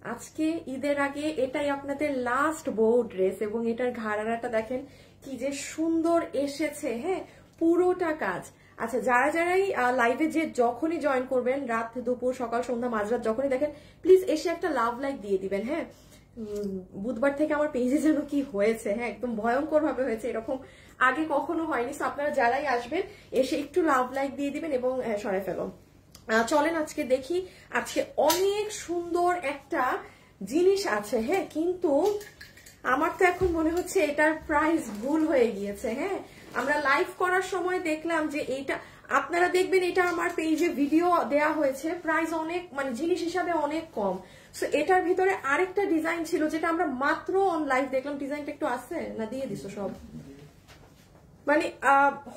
আজকে ঈদের আগে এটাই আপনাদের লাস্ট বউ ড্রেস, এবং এটার ঘাড়াটা দেখেন কি যে সুন্দর এসেছে। হ্যাঁ, পুরোটা কাজ। আচ্ছা, যারাই লাইভে যে যখনই জয়েন করবেন, রাত দুপুর সকাল সন্ধ্যা মাঝরাত যখনই দেখেন, প্লিজ এসে একটা লাভ লাইক দিয়ে দিবেন। হ্যাঁ, বুধবার থেকে আমার পেজে যেন কি হয়েছে, হ্যাঁ একদম ভয়ঙ্কর ভাবে হয়েছে, এরকম আগে কখনো হয়নি। তো আপনারা যারাই আসবেন এসে একটু লাভ লাইক দিয়ে দিবেন এবং সরাই ফেলো। চলেন আজকে দেখি, আজকে অনেক সুন্দর একটা জিনিস আছে। হ্যাঁ, কিন্তু আমার তো এখন মনে হচ্ছে এটার প্রাইস ভুল হয়ে গিয়েছে। হ্যাঁ, আমরা লাইভ করার সময় দেখলাম যে এইটা, আপনারা দেখবেন এটা আমার পেজে ভিডিও দেয়া হয়েছে, প্রাইস অনেক মানে জিনিস হিসাবে অনেক কম। সো এটার ভিতরে আরেকটা ডিজাইন ছিল যেটা আমরা মাত্র অন লাইভ দেখলাম। ডিজাইনটা একটু আছে না, দিয়ে দিছো সব, মানে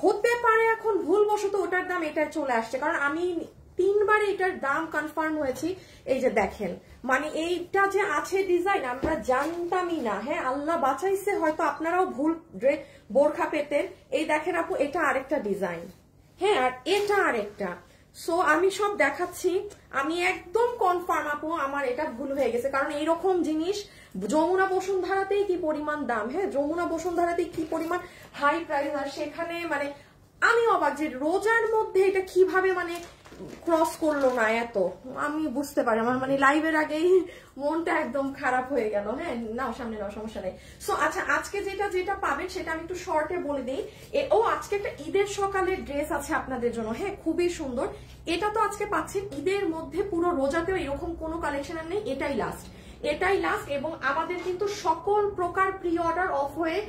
হতে পারে এখন ভুলবশত ওটার দাম এটা চলে আসছে, কারণ আমি 3 বারে এটার দাম কনফার্ম হয়েছি। এই যে দেখেন, মানে এইটা যে আছে ডিজাইন আমরা জানতামই না। হ্যাঁ, আল্লাহ বাঁচাইছে, হয়তো আপনারাও ভুল বোরখা পেতেন। এই দেখেন আপু, এটা আরেকটা ডিজাইন। হ্যাঁ, আর এটা আরেকটা। সো আমি সব দেখাচ্ছি, আমি একদম কনফার্ম আপু আমার এটা ভুল হয়ে গেছে, কারণ এইরকম জিনিস যমুনা বসুন্ধরাতেই কি পরিমাণ দাম। হ্যাঁ, যমুনা বসুন্ধরাতেই কি পরিমাণ হাই প্রাইস, আর সেখানে মানে আমি অবাক যে রোজার মধ্যে এটা কিভাবে মানে ক্রস করলো না এত, আমি বুঝতে পারি। আমার মানে লাইভের আগেই মনটা একদম খারাপ হয়ে গেল। হ্যাঁ, নাও সামনে নাও, সমস্যা নেই। সো আচ্ছা, আজকে যেটা পাবেন সেটা আমি একটু শর্টে বলে দিই। ও আজকে একটা ঈদের সকালের ড্রেস আছে আপনাদের জন্য। হ্যাঁ, খুবই সুন্দর। এটা তো আজকে পাচ্ছেন ঈদের মধ্যে, পুরো রোজাতেও এরকম কোনো কালেকশন আর নেই, এটাই লাস্ট, এটাই লাস্ট। এবং আমাদের কিন্তু সকল প্রকার প্রি অর্ডার অফ হয়ে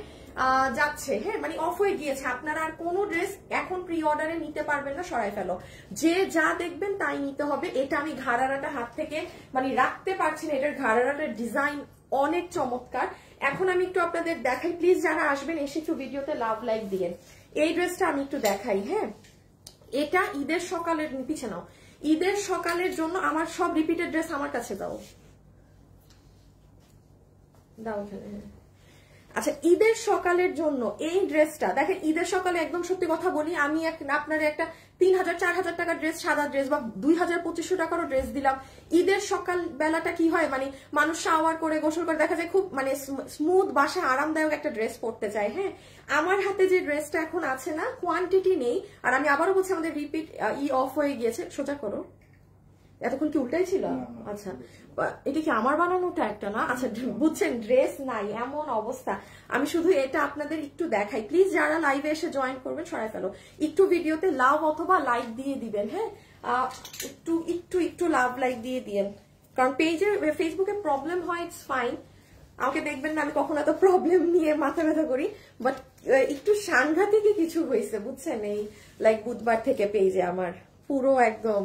যাচ্ছে। হ্যাঁ, মানে অফ হয়ে গিয়েছে, আপনারা আর কোনো ড্রেস এখন প্রি অর্ডারে নিতে পারবেন না, সরাই ফেলো। যে যা দেখবেন তাই নিতে হবে। এটা আমি ঘাড়ারাটা হাত থেকে মানে রাখতে পারছি না, এটার ঘাড়ারাটার ডিজাইন অনেক চমৎকার। এখন আমি একটু আপনাদের দেখাই, প্লিজ যারা আসবেন এসে একটু ভিডিওতে লাভ লাইক দিয়েন। এই ড্রেসটা আমি একটু দেখাই। হ্যাঁ, এটা ঈদের সকালের, পিছে নাও, ঈদের সকালের জন্য আমার সব রিপিটেড ড্রেস আমার কাছে দাও, দাও এখানে। হ্যাঁ, আচ্ছা, ঈদের সকালের জন্য এই ড্রেসটা দেখেন। ঈদের সকালে একদম সত্যি কথা বলি, আমি আপনার একটা 3000-4000 টাকার ড্রেস, সাদা ড্রেস বা 2000-2500 টাকারও ড্রেস দিলাম। ঈদের সকাল বেলাটা কি হয়, মানে মানুষ শাওয়ার করে গোসল করে দেখা যায় খুব মানে স্মুথ বাসায় আরামদায়ক একটা ড্রেস পরতে চায়। হ্যাঁ, আমার হাতে যে ড্রেসটা এখন আছে না, কোয়ান্টিটি নেই। আর আমি আবারও বলছি, আমাদের রিপিট অফ হয়ে গিয়েছে। সোজা করো, এতক্ষণ কি উল্টাই ছিল? আচ্ছা, এটা কি আমার বানানোটা একটা না? আচ্ছা, বুঝছেন, ড্রেস নাই এমন অবস্থা। আমি শুধু এটা আপনাদের একটু দেখাই। প্লিজ যারা লাইভে এসে জয়েন করবেন সরাই ফেলো, একটু ভিডিওতে লাভ অথবা লাইক দিয়ে দিবেন। হ্যাঁ, একটু একটু একটু লাভ লাইক দিয়ে দিয়েন, কারণ পেজে ফেসবুকে প্রবলেম হয়, ইটস ফাইন। আমাকে দেখবেন না, আমি কখনো এত প্রবলেম নিয়ে মাথা ব্যথা করি, বাট একটু সাংঘাতিকই কিছু হয়েছে বুঝছেন, এই লাইক বুধবার থেকে পেজে আমার পুরো একদম।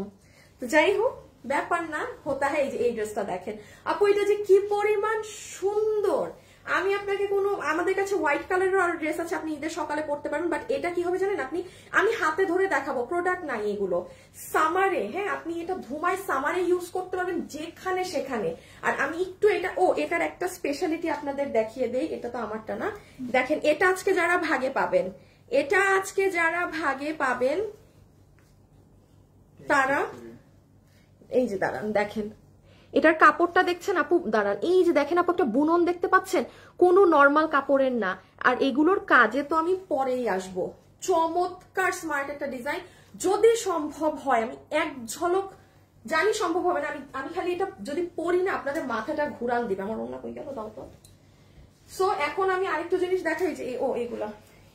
তো যাই হোক, ব্যাপার না, হতা হয়। এই ড্রেসটা দেখেন আপু, এটা যে কি পরিমাণ সুন্দর। আমি আপনাকে কোনো, আমাদের কাছে হোয়াইট কালারের আরো ড্রেস আছে, আপনি ঈদের সকালে পড়তে পারবেন, বাট এটা কি হবে জানেন, আপনি, আমি হাতে ধরে দেখাবো, প্রোডাক্ট নাই এগুলো, সামারে। হ্যাঁ, আপনি এটা ধুমায় সামারে ইউজ করতে পারবেন যেখানে সেখানে। আর আমি একটু এটা, এটার একটা স্পেশালিটি আপনাদের দেখিয়ে দেই। এটা তো আমারটা না, দেখেন এটা আজকে যারা ভাগে পাবেন, এটা আজকে যারা ভাগে পাবেন তারা, এই যে দাঁড়ান দেখেন, এটার কাপড়টা দেখছেন আপু, দাঁড়ান, এই যে দেখেন আপু, একটা বুনন দেখতে পাচ্ছেন, কোনো নর্মাল কাপড়ের না। আর এগুলোর কাজে তো আমি পরেই আসবো। চমৎকার স্মার্ট একটা ডিজাইন। যদি সম্ভব হয়, আমি এক ঝলক জানি সম্ভব হবে না, আমি খালি এটা যদি পরি না আপনাদের মাথাটা ঘুরান দিবে। আমার অন্য কই গেল, দাও তো। সো এখন আমি আরেকটা জিনিস দেখাই যে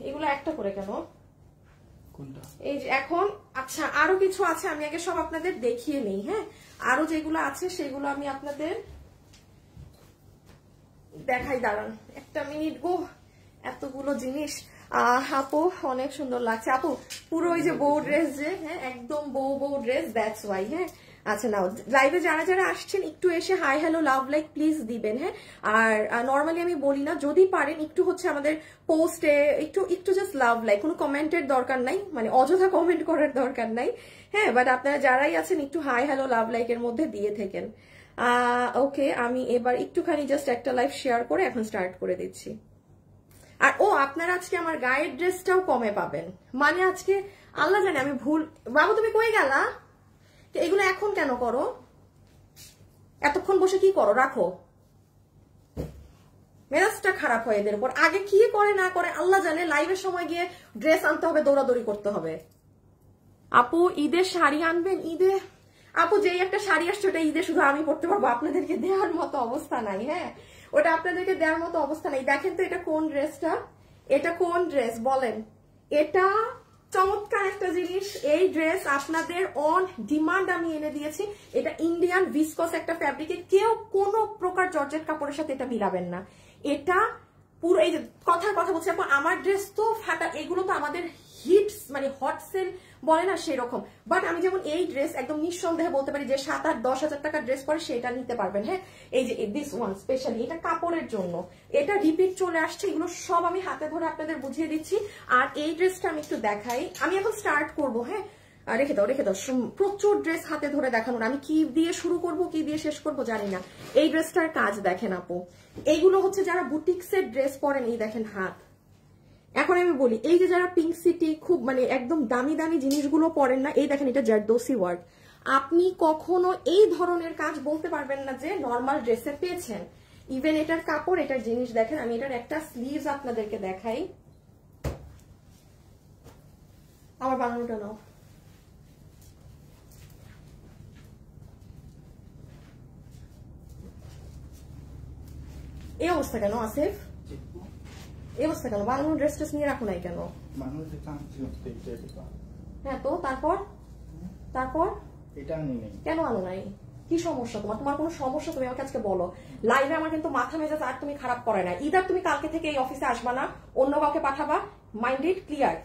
এগুলা একটা করে কেন, এই যে এখন। আচ্ছা, আরো কিছু আছে, আমি আগে সব আপনাদের দেখিয়ে নেই। হ্যাঁ, আরো যেগুলো আছে সেগুলো আমি আপনাদের দেখাই, দাঁড়ান একটা মিনিট গো, এতগুলো জিনিস। আপু অনেক সুন্দর লাগছে আপু, পুরো ওই যে বউ ড্রেস, যে হ্যাঁ একদম বউ ড্রেস, দ্যাটস ওয়াই। হ্যাঁ, আচ্ছা, নাও লাইভে যারা আসছেন একটু এসে hi hello love like please দিবেন। হ্যাঁ, আর নর্মালি আমি বলি না, যদি পারেন একটু হচ্ছে আমাদের পোস্টে একটু জাস্ট লাভ লাইক, কোনো কমেন্টের দরকার নাই, মানে অযথা কমেন্ট করার দরকার নাই। হ্যাঁ, বাট আপনারা যারাই আছেন একটু হাই হ্যালো লাভ লাইকের মধ্যে দিয়ে থাকেন। ওকে, আমি এবার একটুখানি জাস্ট একটা লাইভ শেয়ার করে এখন স্টার্ট করে দিচ্ছি। আর আপনারা আজকে আমার গায়ের ড্রেসটাও কমে পাবেন, মানে আজকে আল্লাহ জানে আমি ভুল। বাবু তুমি কই গেলা? এগুলো এখন কেন করো? এতক্ষণ বসে কি করো, রাখো। মেজাজটা খারাপ হয় এদের উপর। আগে কি করে না করে আল্লাহ জানে, লাইভের সময় গিয়ে ড্রেস আনতে হবে, দৌড়াদৌড়ি করতে হবে। আপু ঈদের শাড়ি আনবেন? ঈদে আপু যেই একটা শাড়ি আসছে ওটা ঈদে শুধু আমি পড়তে পারবো, আপনাদেরকে দেওয়ার মতো অবস্থা নাই। হ্যাঁ, ওটা আপনাদেরকে দেওয়ার মতো অবস্থা নাই। দেখেন তো এটা কোন ড্রেসটা, এটা কোন ড্রেস বলেন? এটা চমৎকার একটা জিনিস। এই ড্রেস আপনাদের অন ডিমান্ড আমি এনে দিয়েছি। এটা ইন্ডিয়ান ভিসকস একটা ফ্যাব্রিকে, কেউ কোনো প্রকার জর্জেট কাপড়ের সাথে এটা মিলাবেন না। এটা পুরো এই যে কথা বলছি আপু, আমার ড্রেস তো ফাটা, এগুলো তো আমাদের হিটস মানে হট সেল বলে না সেরকম। বাট আমি যেমন এই ড্রেস একদম নিঃসন্দেহে বলতে পারি যে 7-8-10 হাজার টাকার ড্রেস পরে সেটা নিতে পারবেন। হ্যাঁ, এই যে দিস ওয়ান স্পেশালি এটা কাপড়ের জন্য, এটা রিপিট চলে আসছে, এগুলো সব আমি হাতে ধরে আপনাদের বুঝিয়ে দিচ্ছি। আর এই ড্রেসটা আমি একটু দেখাই, আমি এখন স্টার্ট করবো। হ্যাঁ, রেখে দাও প্রচুর ড্রেস হাতে ধরে দেখানোর, আমি কি দিয়ে শুরু করব কি দিয়ে শেষ করব জানি না। এই ড্রেসটার কাজ দেখেন আপু, এইগুলো হচ্ছে যারা বুটিক্সের ড্রেস পরেন, এই দেখেন হাত। এখন আমি বলি, এই যে যারা পিঙ্ক সিটি খুব মানে একদম দামি দামি জিনিসগুলো পরেন না, এই দেখেন এটা জারদোসি ওয়ার্ক। আপনি কখনো এই ধরনের কাজ বলতে পারবেন না যে নর্মাল ড্রেসে পেয়েছেন। ইভেন এটার কাপড়, এটার জিনিস দেখেন। আমি এটার একটা স্লিভস আপনাদেরকে দেখাই, আমার বানানোটা নাও। এই অবস্থা কেন আসিফ? এই অবস্থা কেন? বানানোর ড্রেস ট্রেস নিয়ে রাখো নাই কেন? হ্যাঁ তো তারপর কেন আনো নাই? কি সমস্যা তোমার? তোমার কোনো সমস্যা তুমি আমাকে আজকে বলো। লাইভে আমার কিন্তু মাথা মেজাজ আর তুমি খারাপ করে না। ইদার তুমি কালকে থেকে এই অফিসে আসবা না, অন্য কাউকে পাঠাবা, মাইন্ডেড ক্লিয়ার।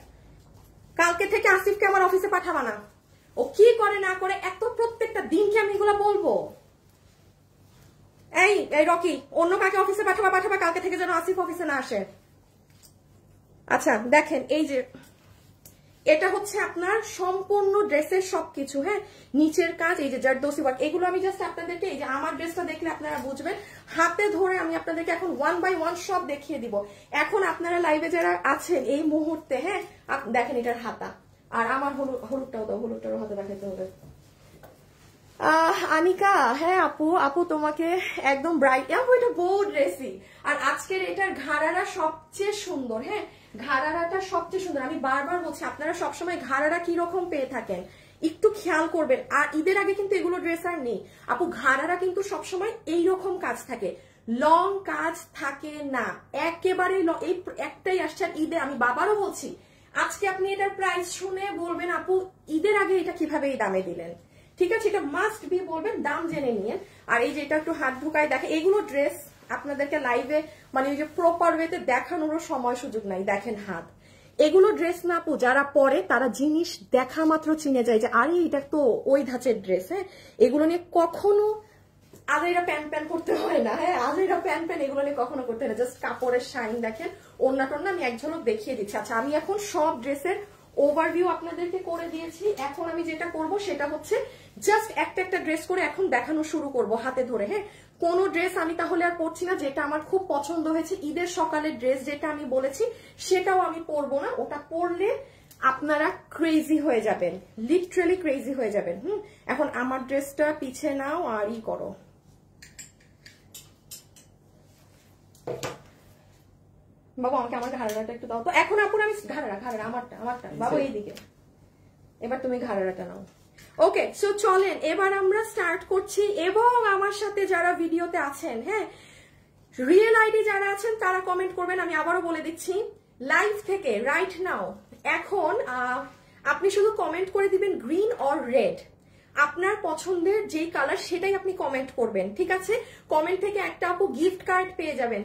কালকে থেকে আসিফকে আমার অফিসে পাঠাবা না। ও কি করে না করে এত প্রত্যেকটা দিন কি আমি এগুলো বলবো? এই রকি, অন্য কাকে অফিসে পাঠাবা, কালকে থেকে যেন আসিফ অফিসে না আসে। আচ্ছা দেখেন, এই যে এটা হচ্ছে আপনার সম্পূর্ণ ড্রেসের সবকিছু। হ্যাঁ, নিচের কাজ, এই যে জারদোসি ওয়ার্ক, এগুলো আমি জাস্ট আপনাদেরকে, এই যে আমার ড্রেসটা দেখলে আপনারা বুঝবেন, হাতে ধরে আমি আপনাদেরকে এখন 1 by 1 সব দেখিয়ে দিব। এখন আপনারা লাইভে যারা আছেন এই মুহূর্তে, হ্যাঁ দেখেন এটার হাতা, আর আমার হলুদটাও দাও, হলুদটারও হাতে দেখাতে হবে। আনিকা, হ্যাঁ আপু তোমাকে একদম ব্রাইট, আপু এটা বউ ড্রেসই। আর আজকের এটার ঘাড়ারা সবচেয়ে সুন্দর। হ্যাঁ, ঘাড়ারাটা সবচেয়ে সুন্দর। আমি বারবার বলছি, আপনারা সবসময় ঘাড়ারা কি রকম পেয়ে থাকেন একটু খেয়াল করবেন। আর ঈদের আগে কিন্তু এগুলো ড্রেস আর নেই আপু, ঘাড়ারা কিন্তু সবসময় এইরকম কাজ থাকে, লং কাজ থাকে না একেবারে। এই একটাই আসছে ঈদে। আমি বাবারও বলছি, আজকে আপনি এটার প্রাইস শুনে বলবেন আপু ঈদের আগে এটা কিভাবে এই দামে দিলেন। ঠিক আছে, এটা মাস্ট বি বলবেন, দাম জেনে নিয়ে। আর এই যে এটা একটু হাত ঢুকায় দেখে, এগুলো ড্রেস আপনাদেরকে লাইভে মানে ওই যে প্রপার ওয়েতে দেখানোরও সময় সুযোগ নাই। দেখেন হাত, এগুলো ড্রেস না আপু, যারা পরে তারা জিনিস দেখা মাত্র চিনে যায় যে আরে এটা তো ওই ধাঁচের ড্রেস। হ্যাঁ, এগুলো নিয়ে কখনো আজেরা প্যান করতে হয় না। হ্যাঁ, আজেরা প্যান এগুলো নিয়ে কখনো করতে হয় না। জাস্ট কাপড়ের শাইন দেখেন, ওড়না আমি এক ঝলক দেখিয়ে দিচ্ছি। আচ্ছা, আমি এখন সব ড্রেসের ওভারভিউ আপনাদেরকে করে দিয়েছি। এখন আমি যেটা করব সেটা হচ্ছে জাস্ট একটা ড্রেস করে এখন দেখানো শুরু করব হাতে ধরে। হ্যাঁ, কোনো ড্রেস আমি তাহলে আর পরছি না। যেটা আমার খুব পছন্দ হয়েছে ঈদের সকালের ড্রেস, যেটা আমি বলেছি সেটাও আমি পরবো না। ওটা পরলে আপনারা ক্রেজি হয়ে যাবেন, লিটারালি ক্রেজি হয়ে যাবেন। এখন আমার ড্রেসটা পিছে নাও আর ই করো। বাবু আমাকে আমার ঘাড়াটা একটু দাও তো। এখন আপুর আমি ঘাড়া আমারটা বাবু এইদিকে। এবার তুমি ঘাড়াটা নাও। ওকে, সো চলেন এবার আমরা স্টার্ট করছি। এবং আমার সাথে যারা ভিডিওতে আছেন, হ্যাঁ রিয়েল আইডি যারা আছেন তারা কমেন্ট করবেন। আমি আবারও বলে দিচ্ছি, লাইভ থেকে রাইট নাও এখন আপনি শুধু কমেন্ট করে দিবেন গ্রিন অর রেড, আপনার পছন্দের যেই কালার সেটাই আপনি কমেন্ট করবেন। ঠিক আছে, কমেন্ট থেকে একটা আপু গিফট কার্ড পেয়ে যাবেন।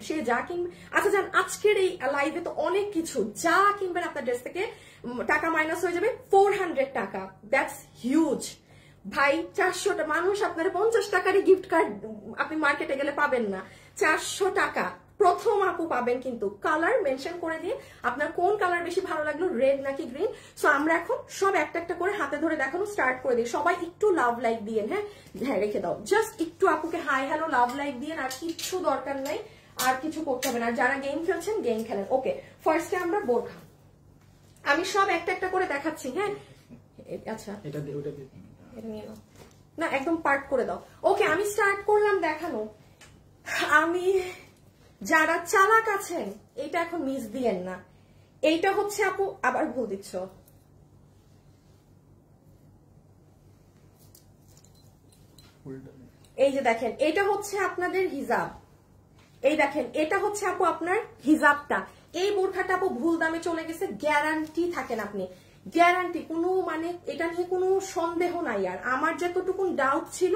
সে যা কিনবে, আচ্ছা জান আজকের এই লাইভে তো অনেক কিছু, যা কিনবেন আপনার ড্রেস থেকে টাকা মাইনাস হয়ে যাবে 400 টাকা। দ্যাটস হিউজ ভাই। 400 মানুষ আপনার 50 টাকারই গিফট কার্ড আপনি মার্কেটে গেলে পাবেন না। 400 টাকা প্রথম আপু পাবেন, কিন্তু কালার মেনশন করে দিয়ে আপনার কোন কালার বেশি ভালো লাগলো, রেড নাকি গ্রিন। সো আমরা এখন সব একটা করে হাতে ধরে দেখানো স্টার্ট করে দিই। সবাই একটু লাভ লাইক দিয়ে, হ্যাঁ রেখে দাও, জাস্ট একটু আপুকে হাই হ্যালো লাভ লাইক দিয়ে, আর কিচ্ছু দরকার নাই, আর কিছু করতে হবে না। আর যারা গেম খেলছেন গেম খেলেন। ওকে, ফার্স্টে আমরা বোরখা, আমি সব একটা করে দেখাচ্ছি। হ্যাঁ আচ্ছা, এটা নিয়ে নাও। না একদম পার্ট করে দাও। ওকে আমি স্টার্ট করলাম দেখানো। আমি যারা চালাক আছেন এটা এখন মিস দিয়েন না। এইটা হচ্ছে আপু, আবার ভুল দিচ্ছ, এই যে দেখেন এটা হচ্ছে আপনাদের হিজাব, এই দেখেন এটা হচ্ছে আপু আপনার হিজাবটা। এই বোরখাটা আপু ভুল দামে চলে গেছে, গ্যারান্টি থাকেন আপনি, গ্যারান্টি, কোনো মানে এটা নিয়ে কোনো সন্দেহ নাই। আর আমার যতটুকু ডাউট ছিল,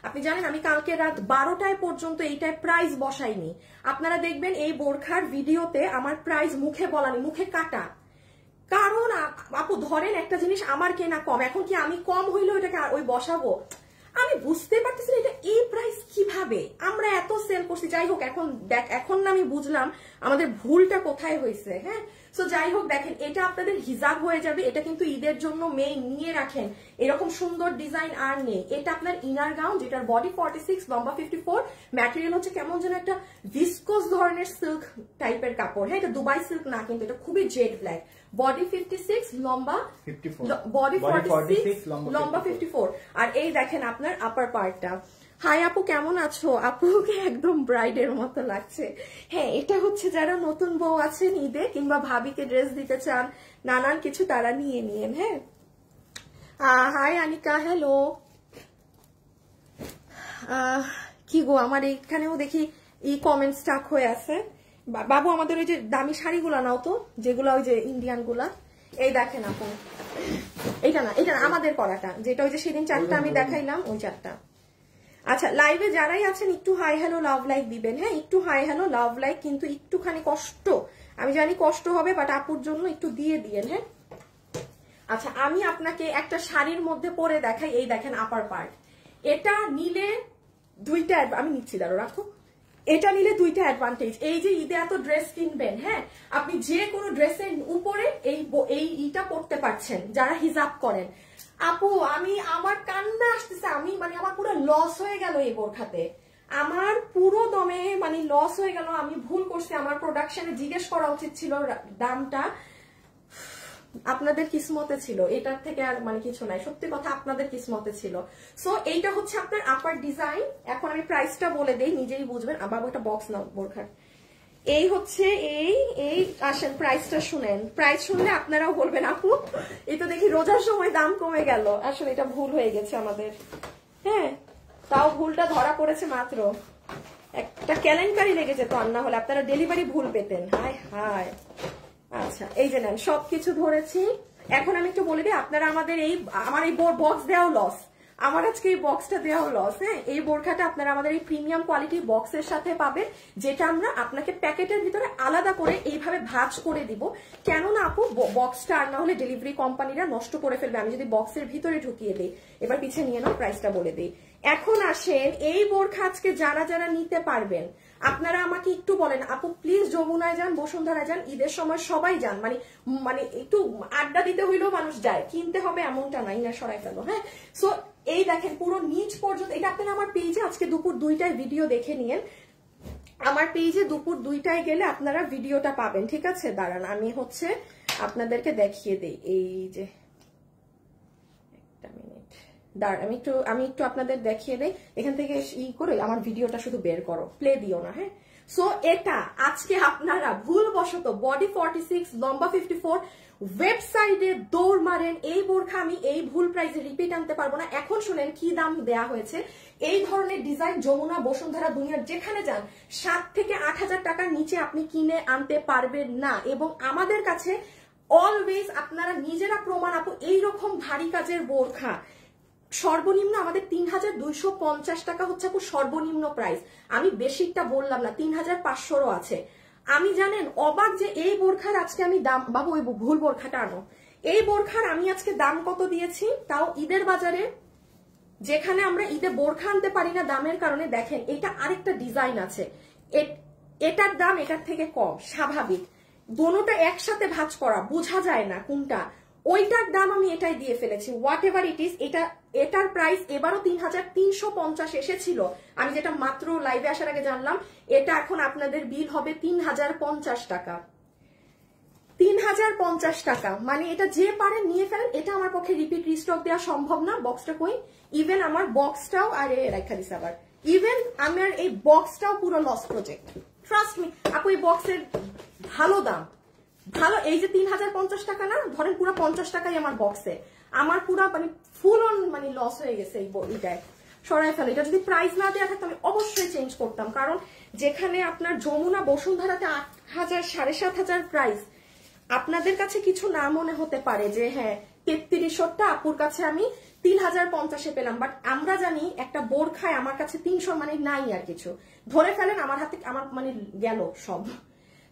আপনি জানেন আমি কালকে রাত 12টায় পর্যন্ত এইটার প্রাইস বসাইনি। আপনারা দেখবেন এই বোরখার ভিডিওতে আমার প্রাইস মুখে বলানি, মুখে কাটা। কারণ আপু ধরেন একটা জিনিস আমার কেনা কম, এখন কি আমি কম হইলেও এটাকে ওই বসাবো? আমি বুঝতে পারতেছি না এটা এই প্রাইস কিভাবে আমরা এত সেল করছি। যাই হোক, এখন না আমি বুঝলাম আমাদের ভুলটা কোথায় হয়েছে। হ্যাঁ, সো যাই হোক দেখেন এটা আপনাদের হিজাব হয়ে যাবে। এটা কিন্তু ঈদের জন্য মেয়ে নিয়ে রাখেন, এরকম সুন্দর ডিজাইন আর নেই। এটা আপনার ইনার গাউন, যেটার বডি 46, লম্বা 54, ম্যাটেরিয়াল হচ্ছে কেমন যেন একটা ভিসকোস ধরনের সিল্ক টাইপের কাপড়। হ্যাঁ, এটা দুবাই সিল্ক না, কিন্তু এটা খুবই জেড ব্ল্যাক। বডি 56, লম্বা 54, বডি 46, লম্বা 54। আর এই দেখেন আপনার আপার পার্টটা। হাই আপু, কেমন আছো? আপুকে একদম ব্রাইডের মতো লাগছে। হ্যাঁ, এটা হচ্ছে যারা নতুন বউ আছেন ঈদে কিংবা ভাবিকে ড্রেস দিতে চান, নানান কিছু তারা নিয়ে নিয়েন। হ্যাঁ, হাই আনিকা, হ্যালো। কি গো, আমার এইখানেও দেখি ই কমেন্ট স্টাক হয়ে আছে। বাবু আমাদের ওই যে দামি শাড়িগুলা নাও তো, যেগুলো ওই যে ইন্ডিয়ান গুলা। এই দেখেন আপু, এটা না, এটা না, আমাদের করাটা, যেটা ওই যে সেদিন চারটা আমি দেখাইলাম, ওই চারটা। আচ্ছা, লাইভে যারাই আছেন একটু হাই হ্যালো লাভ লাইক দিবেন। হ্যাঁ, একটু হাই হ্যালো লাভ লাইক, কিন্তু একটুখানি কষ্ট, আমি জানি কষ্ট হবে, বাট আপুর জন্য একটু দিয়ে দিয়েন। হ্যাঁ, আচ্ছা আমি আপনাকে একটা শাড়ির মধ্যে পরে দেখাই। এই দেখেন আপার পার্ট, এটা নিলে দুইটা, আমি নিচ্ছি, দাঁড়ো রাখো। এটা নিলে দুইটা অ্যাডভান্টেজ। এই যে ঈদে এত ড্রেস কিনবেন, হ্যাঁ, আপনি যে কোনো ড্রেসের উপরে এইটা পরতে পারছেন যারা হিজাব করেন। আপু আমার কান্না আসতেছে, আমার পুরো লস হয়ে গেল এই বোরখাতে, আমার পুরো দমে লস হয়ে গেল। আমি ভুল করছি, আমার প্রোডাকশনে জিজ্ঞেস করা উচিত ছিল দামটা। আপনাদের কিসমতে ছিল, এটার থেকে আর কিছু নাই, সত্যি কথা আপনাদের কিসমতে ছিল। সো এইটা হচ্ছে আপনার আপার ডিজাইন। এখন আমি প্রাইসটা বলে দেই, নিজেই বুঝবেন। বাবু একটা বক্স নাও বোরখার। এই হচ্ছে এই আসেন প্রাইসটা শুনেন। প্রাইস শুনলে আপনারাও বলবেন আপু এই তো দেখি রোজার সময় দাম কমে গেল। আসলে এটা ভুল হয়ে গেছে আমাদের। হ্যাঁ, তাও ভুলটা ধরা পড়েছে মাত্র, একটা কেলেঙ্কারি লেগেছে তো, আর না হলে আপনারা ডেলিভারি ভুল পেতেন। হায় হায়। আচ্ছা, এই যে নেন, সবকিছু ধরেছি। এখন আমি একটু বলে দিই, আপনারা আমার এই বক্স দেওয়াও লস, আমার আজকে এই বক্সটা দেওয়াও লস। হ্যাঁ, এই বোরখাটা আপনারা আমাদের এই প্রিমিয়াম কোয়ালিটি বক্সের সাথে পাবেন, যেটা আমরা আপনাকে প্যাকেটের ভিতরে আলাদা করে এইভাবে ভাঁজ করে দিব। কেননা আপু বক্সটা আর না হলে ডেলিভারি কোম্পানিরা নষ্ট করে ফেলবে আমি যদি বক্সের ভিতরে ঢুকিয়ে দিই। এবার পিছিয়ে নিয়ে নাও, প্রাইসটা বলে দিই। এখন আসেন এই বোরখা আজকে যারা যারা নিতে পারবেন, আপনারা আমাকে একটু বলেন আপু প্লিজ যমুনায় যান, বসুন্ধরায় যান, ঈদের সময় সবাই যান, একটু আড্ডা দিতে হইলেও মানুষ যায়, কিনতে হবে এমনটা নাই, না সরাই ফেলো। হ্যাঁ, সো এই দেখেন পুরো নিচ পর্যন্ত। এটা আপনারা আমার পেজে আজকে দুপুর 2টায় ভিডিও দেখে নিয়েন, আমার পেজে দুপুর 2টায় গেলে আপনারা ভিডিওটা পাবেন। ঠিক আছে, দাঁড়ান আমি হচ্ছে আপনাদেরকে দেখিয়ে দেই। এই যে একটা মিনিট দাঁড়ান, আমি একটু আপনাদের দেখিয়ে দেই। এখান থেকে করে আমার ভিডিওটা শুধু বের করো, প্লে দিও না। হ্যাঁ, সো এটা আজকে আপনারা ভুলবশত বডি 46, লম্বা 54 ওয়েবসাইটে দৌড় মারেন। এই বোরখা আমি এই ভুল প্রাইসে রিপিট আনতে পারবো না। এখন শুনেন কি দাম দেয়া হয়েছে। এই ধরনের ডিজাইন যমুনা, বসুন্ধরা, দুনিয়ার যেখানে যান 7 থেকে 8,000 টাকার নিচে আপনি কিনে আনতে পারবেন না। এবং আমাদের কাছে অলওয়েজ আপনারা নিজেরা প্রমাণ, আপু এইরকম ভারী কাজের বোরখা সর্বনিম্ন আমাদের 3,250 টাকা হচ্ছে আপু সর্বনিম্ন প্রাইস। আমি বেশিটা বললাম না, 3,500ও আছে। আমি জানেন অবাক যে এই বোরখার আজকে আমি দাম, বাবু ওই ভুল বোরখাটা আনো, এই বোরখার আমি আজকে দাম কত দিয়েছি, তাও ঈদের বাজারে, যেখানে আমরা ঈদে বোরখা আনতে পারি না দামের কারণে। দেখেন এটা আরেকটা ডিজাইন আছে, এটার দাম এটার থেকে কম, স্বাভাবিক। দোনোটা একসাথে ভাঁজ করা, বোঝা যায় না কোনটা। ওইটার দাম আমি এটাই দিয়ে ফেলেছি, হোয়াট এভার ইট ইজ। এটার প্রাইস এবারও 3,350 এসেছিল, আমি যেটা মাত্র লাইভে আসার আগে জানলাম। এটা এখন আপনাদের বিল হবে 3,050 টাকা। 3050 টাকা, মানে এটা যে পারেন নিয়ে ফেলেন। এটা আমার পক্ষে রিপিট রিস্টক দেওয়া সম্ভব না। বক্সটা কই, ইভেন আমার বক্সটাও আরে রেখা দিস আবার, ইভেন আমার এই বক্সটাও পুরো লস প্রজেক্ট, ট্রাস্ট মি আপু। এই বক্সের ভালো দাম, ভালো। এই যে 3050 টাকা না, ধরেন পুরো 50 টাকাই আমার বক্সে, আমার পুরো মানে ফুল অন মানে লস হয়ে গেছে এই বইটায়। সরাই ফেলে, এটা যদি প্রাইস না দেওয়া থাকতো আমি অবশ্যই চেঞ্জ করতাম, কারণ যেখানে আপনার যমুনা বসুন্ধরাতে 8000 7500 প্রাইস, আপনাদের কাছে কিছু না মনে হতে পারে যে হ্যাঁ 3300টা আপুর কাছে আমি 3050-এ পেলাম, বাট আমরা জানি একটা বোরখায় আমার কাছে 300 মানে নাই আর কিছু, ধরে ফেলেন আমার হাতে আমার মানে গেল সব।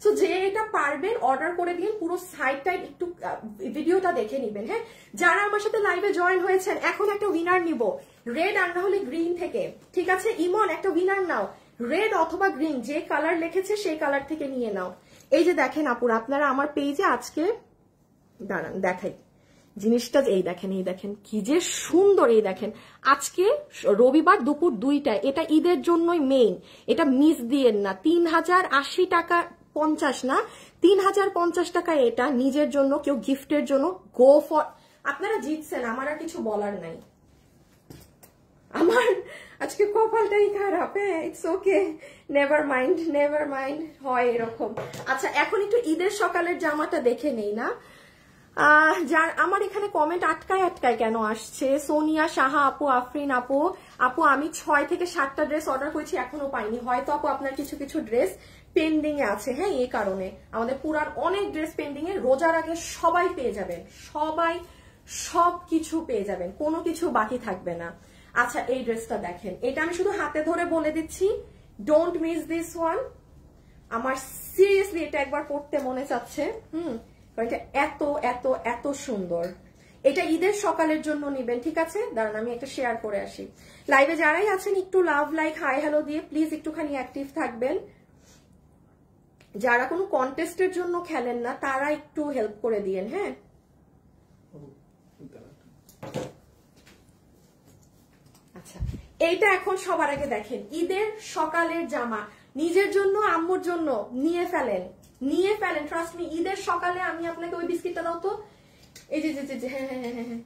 সো যে এটা পারবেন অর্ডার করে দিন, পুরো সাইটটাই একটু ভিডিওটা দেখে নিবেন। হ্যাঁ, যারা আমার সাথে লাইভে জয়েন হয়েছেন এখন একটা উইনার নিব, রেড আর না হলে গ্রিন থেকে, ঠিক আছে? ইমন একটা উইনার নাও, রেড অথবা গ্রিন, যে কালার লিখেছে সেই কালার থেকে নিয়ে নাও। এই যে দেখেন আপুর, আপনারা আমার পেজে আজকে দাঁড়ান দেখাই জিনিসটা, এই দেখেন, এই দেখেন কি যে সুন্দর। এই দেখেন আজকে রবিবার দুপুর 2টায়, এটা ঈদের জন্যই মেইন, এটা মিস দিয়েন না। 3080 টাকা 50 না, 3050 টাকা এটা নিজের জন্য, কেউ গিফটের জন্য, গো ফর। আপনারা জিতছেন, আমার আর কিছু বলার নাই। আমার আজকে কপালটাই খারাপ। হ্যাঁ, it's okay, never mind, never mind, হয় এরকম। আচ্ছা, এখন একটু ঈদের সকালের জামাটা দেখে নেই না। যার আমার এখানে কমেন্ট আটকায় কেন আসছে, সোনিয়া সাহা আপু, আফরিন আপু, আপু আমি 6 থেকে 7টা ড্রেস অর্ডার করেছি এখনো পাইনি, হয়তো আপু আপনার কিছু কিছু ড্রেস পেন্ডিং এ আছে। হ্যাঁ, এই কারণে আমাদের পুরান অনেক ড্রেস পেন্ডিং এ, রোজার আগে সবাই পেয়ে যাবেন, সবাই সবকিছু পেয়ে যাবেন, কোনো কিছু বাকি থাকবে না। আচ্ছা, এই ড্রেসটা দেখেন, এটা আমি শুধু হাতে ধরে বলে দিচ্ছি, ডোন্ট মিস দিস ওয়ান। আমার সিরিয়াসলি এটা একবার পড়তে মনে চাচ্ছে। এটা এত এত এত সুন্দর। এটা ঈদের সকালের জন্য নিবেন, ঠিক আছে? দাঁড়ান আমি একটা শেয়ার করে আসি। লাইভে যারাই আছেন একটু লাভ, লাইক, হাই হ্যালো দিয়ে প্লিজ একটুখানি অ্যাক্টিভ থাকবেন। যারা কোনো কন্টেস্টের জন্য খেলেন না তারা একটু হেল্প করে দিয়েন। হ্যাঁ, আচ্ছা, এইটা এখন সবার আগে দেখেন, ঈদের সকালের জামা, নিজের জন্য আম্মুর জন্য নিয়ে ফেলেন, নিয়ে ফেলেন, ট্রাস্ট মি। ঈদের সকালে আমি আপনাকে ওই বিস্কিটটা দাও তো, এই যে হ্যাঁ হ্যাঁ হ্যাঁ হ্যাঁ,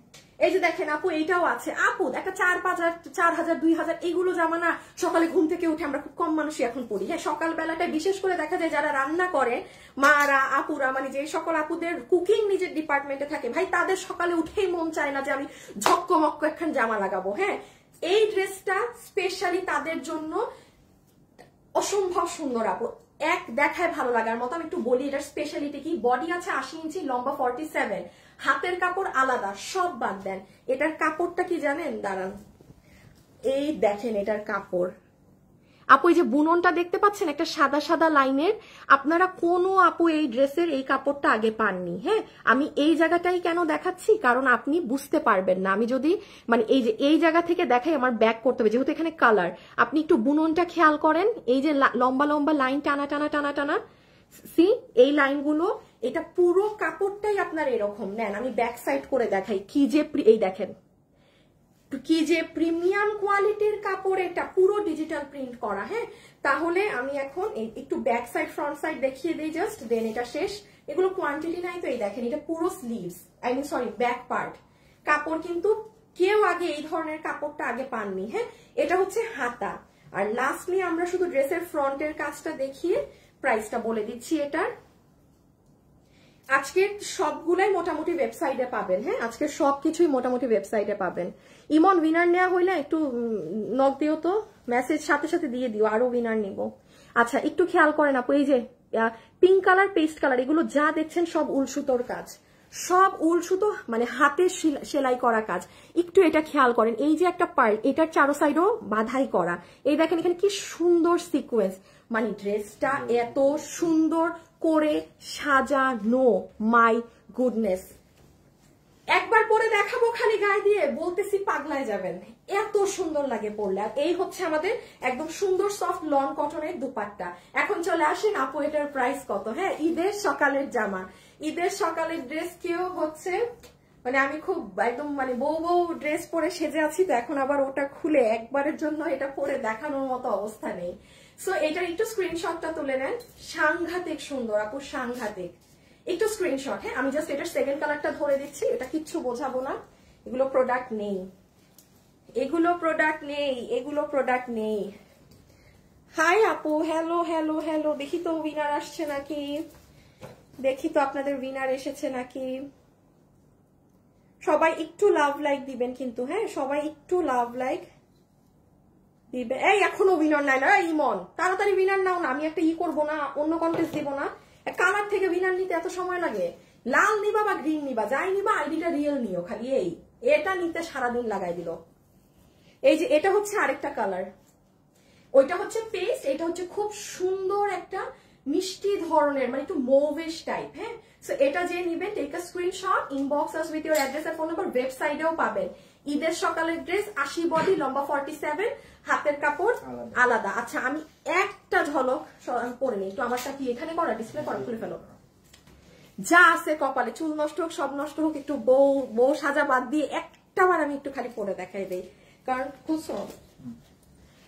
এই যে দেখেন আপু, এইটাও আছে আপু, একটা 4000 4000 2000 এইগুলো জামা না সকালে ঘুম থেকে উঠে আমরা খুব কম মানুষই এখন পড়ি। হ্যাঁ, সকাল বেলাটায় বিশেষ করে দেখা যায় যারা রান্না করে মারা আপুরা, মানে যে সকল আপুদের কুকিং নিজের ডিপার্টমেন্টে থাকে, ভাই তাদের সকালে উঠেই মন চায় না যে আমি ঝক্কমক্ক একখান জামা লাগাবো। হ্যাঁ, এই ড্রেসটা স্পেশালি তাদের জন্য অসম্ভব সুন্দর আপু, এক দেখায় ভালো লাগার মতো। আমি একটু বলি এটার স্পেশালিটি কি। বডি আছে 80 ইঞ্চি, লম্বা 47, হাতের কাপড় আলাদা, সব বাদ দেন। এটার কাপড়টা কি জানেন? দাঁড়ান, এই দেখেন এটার কাপড় আপু, এই যে বুননটা দেখতে পাচ্ছেন একটা সাদা সাদা লাইনের, আপনারা কোনো আপু এই ড্রেসের এই কাপড়টা আগে পাননি। হ্যাঁ, আমি এই জায়গাটাই কেন দেখাচ্ছি, কারণ আপনি বুঝতে পারবেন না। আমি যদি মানে এই যে এই জায়গা থেকে দেখাই, আমার ব্যাক করতে হবে, যেহেতু এখানে কালার। আপনি একটু বুননটা খেয়াল করেন, এই যে লম্বা লম্বা লাইন টানা টানা টানা টানা, সি এই লাইনগুলো, এটা পুরো কাপড়টাই আপনার এরকম। নেন আমি ব্যাক সাইড করে দেখাই, কি যে এই দেখেন কি যে প্রিমিয়াম কোয়ালিটির কাপড়, এটা পুরো ডিজিটাল প্রিন্ট করা। হ্যাঁ, তাহলে আমি এখন একটু ব্যাক সাইড ফ্রন্ট সাইড দেখিয়ে দিই জাস্ট, দেন এটা শেষ। এগুলো কোয়ান্টিটি নাই তো, এই দেখেন এটা পুরো sleeves, I mean sorry back part. কাপড় কিন্তু কেউ আগে এই ধরনের কাপড়টা আগে পাননি। হ্যাঁ, এটা হচ্ছে হাতা। আর লাস্টলি আমরা শুধু ড্রেসের ফ্রন্টের কাজটা দেখিয়ে প্রাইসটা বলে দিচ্ছি এটার। আজকের সবগুলাই মোটামুটি ওয়েবসাইটে পাবেন। হ্যাঁ, আজকের সবকিছুই মোটামুটি ওয়েবসাইটে পাবেন। ইমন উইনার নেওয়া হইলে একটু নক দিও তো, মেসেজ সাথে সাথে দিয়ে দিও, আরো উইনার নিব। আচ্ছা, একটু খেয়াল করেন আপু, এই যে পিঙ্ক কালার, পেস্ট কালার, এগুলো যা দেখছেন সব উল সুতোর কাজ, সব উল সুতো, মানে হাতে সেলাই করা কাজ। একটু এটা খেয়াল করেন, এই যে একটা পার্ল, এটার চারো সাইডও বাধাই করা। এই দেখেন এখানে কি সুন্দর সিকোয়েন্স, মানে ড্রেসটা এত সুন্দর করে সাজানো, মাই গুডনেস। একবার পরে দেখাবো খালি গায়ে দিয়ে, বলতেছি পাগলায় যাবেন, এত সুন্দর লাগে পরলে। আর এই হচ্ছে আমাদের একদম সুন্দর সফট লন কটনের দুপাট্টা। এখন চলে আসেন আপু, এটার প্রাইস কত? হ্যাঁ, ঈদের সকালের জামা, ঈদের সকালের ড্রেস। কেউ হচ্ছে মানে আমি খুব একদম মানে বউ বউ ড্রেস পরে সেজে আছি, তো এখন আবার ওটা খুলে একবারের জন্য এটা পরে দেখানোর মতো অবস্থা নেই। সো এটার একটু স্ক্রিনশটটা তুলে নেন, সাংঘাতিক সুন্দর আপু, সাংঘাতিক। একটু স্ক্রিনশট। হ্যাঁ, আমি জাস্ট এটার সেকেন্ড কালারটা ধরে দিচ্ছি, এটা কিচ্ছু বোঝাবো না। এগুলো প্রোডাক্ট নেই, এগুলো প্রোডাক্ট নেই, এগুলো প্রোডাক্ট নেই। হাই আপু, হ্যালো হ্যালো হ্যালো। দেখি তো উইনার আসছে নাকি, দেখি তো আপনাদের উইনার এসেছে নাকি। সবাই একটু লাভ লাইক দিবেন কিন্তু, হ্যাঁ সবাই একটু লাভ লাইক দিবে। এই এখনো উইনার নাই না, ইমন তাড়াতাড়ি উইনার নাও না, আমি একটা করবো না, অন্য কন্টেস্ট দিব না। কালার থেকে উইনার নিতে এত সময় লাগে? লাল নিবা বা গ্রিন নিবা, যাই নিবা আইডিটা রিয়েল নিও, খালি এই এটা নিতে সারাদিন লাগাই দিল। এই যে এটা হচ্ছে আরেকটা কালার, ওইটা হচ্ছে পেস্ট, এটা হচ্ছে খুব সুন্দর একটা মিষ্টি ধরনের, মানে একটু মোভিশ টাইপ। হ্যাঁ, সো এটা যে নিবেন take a screenshot, inbox us with your address আর ফোন নাম্বার। ওয়েবসাইটেও পাবেন। ঈদের সকালের ড্রেস 80 বডি, লম্বা 47, হাতের কাপড় আলাদা। আচ্ছা আমি একটা ঝলক পরে নিই একটু, আমারটা কি এখানে করা, ডিসপ্লে করা, খুলে ফেলো। যা আছে কপালে, চুল নষ্ট হোক সব নষ্ট হোক, একটু বউ সাজা বাদ দিয়ে একটাবার আমি একটু খালি পরে দেখাই দেই, কারণ খুশো,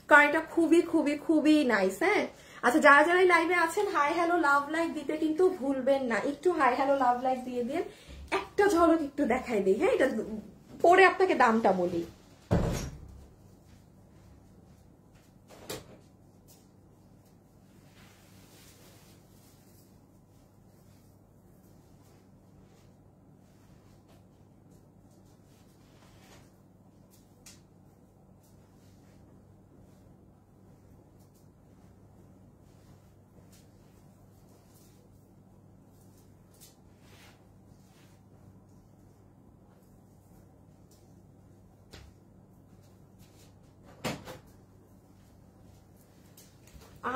কারণ এটা খুবই খুবই খুবই নাইস। হ্যাঁ, আচ্ছা যারা যারা লাইভে আছেন হাই হ্যালো লাভ লাইক দিতে কিন্তু ভুলবেন না, একটু হাই হ্যালো লাভ লাইক দিয়ে দিন, একটা ঝলক একটু দেখাই দিই। হ্যাঁ, এটা পরে আপনাকে দামটা বলি।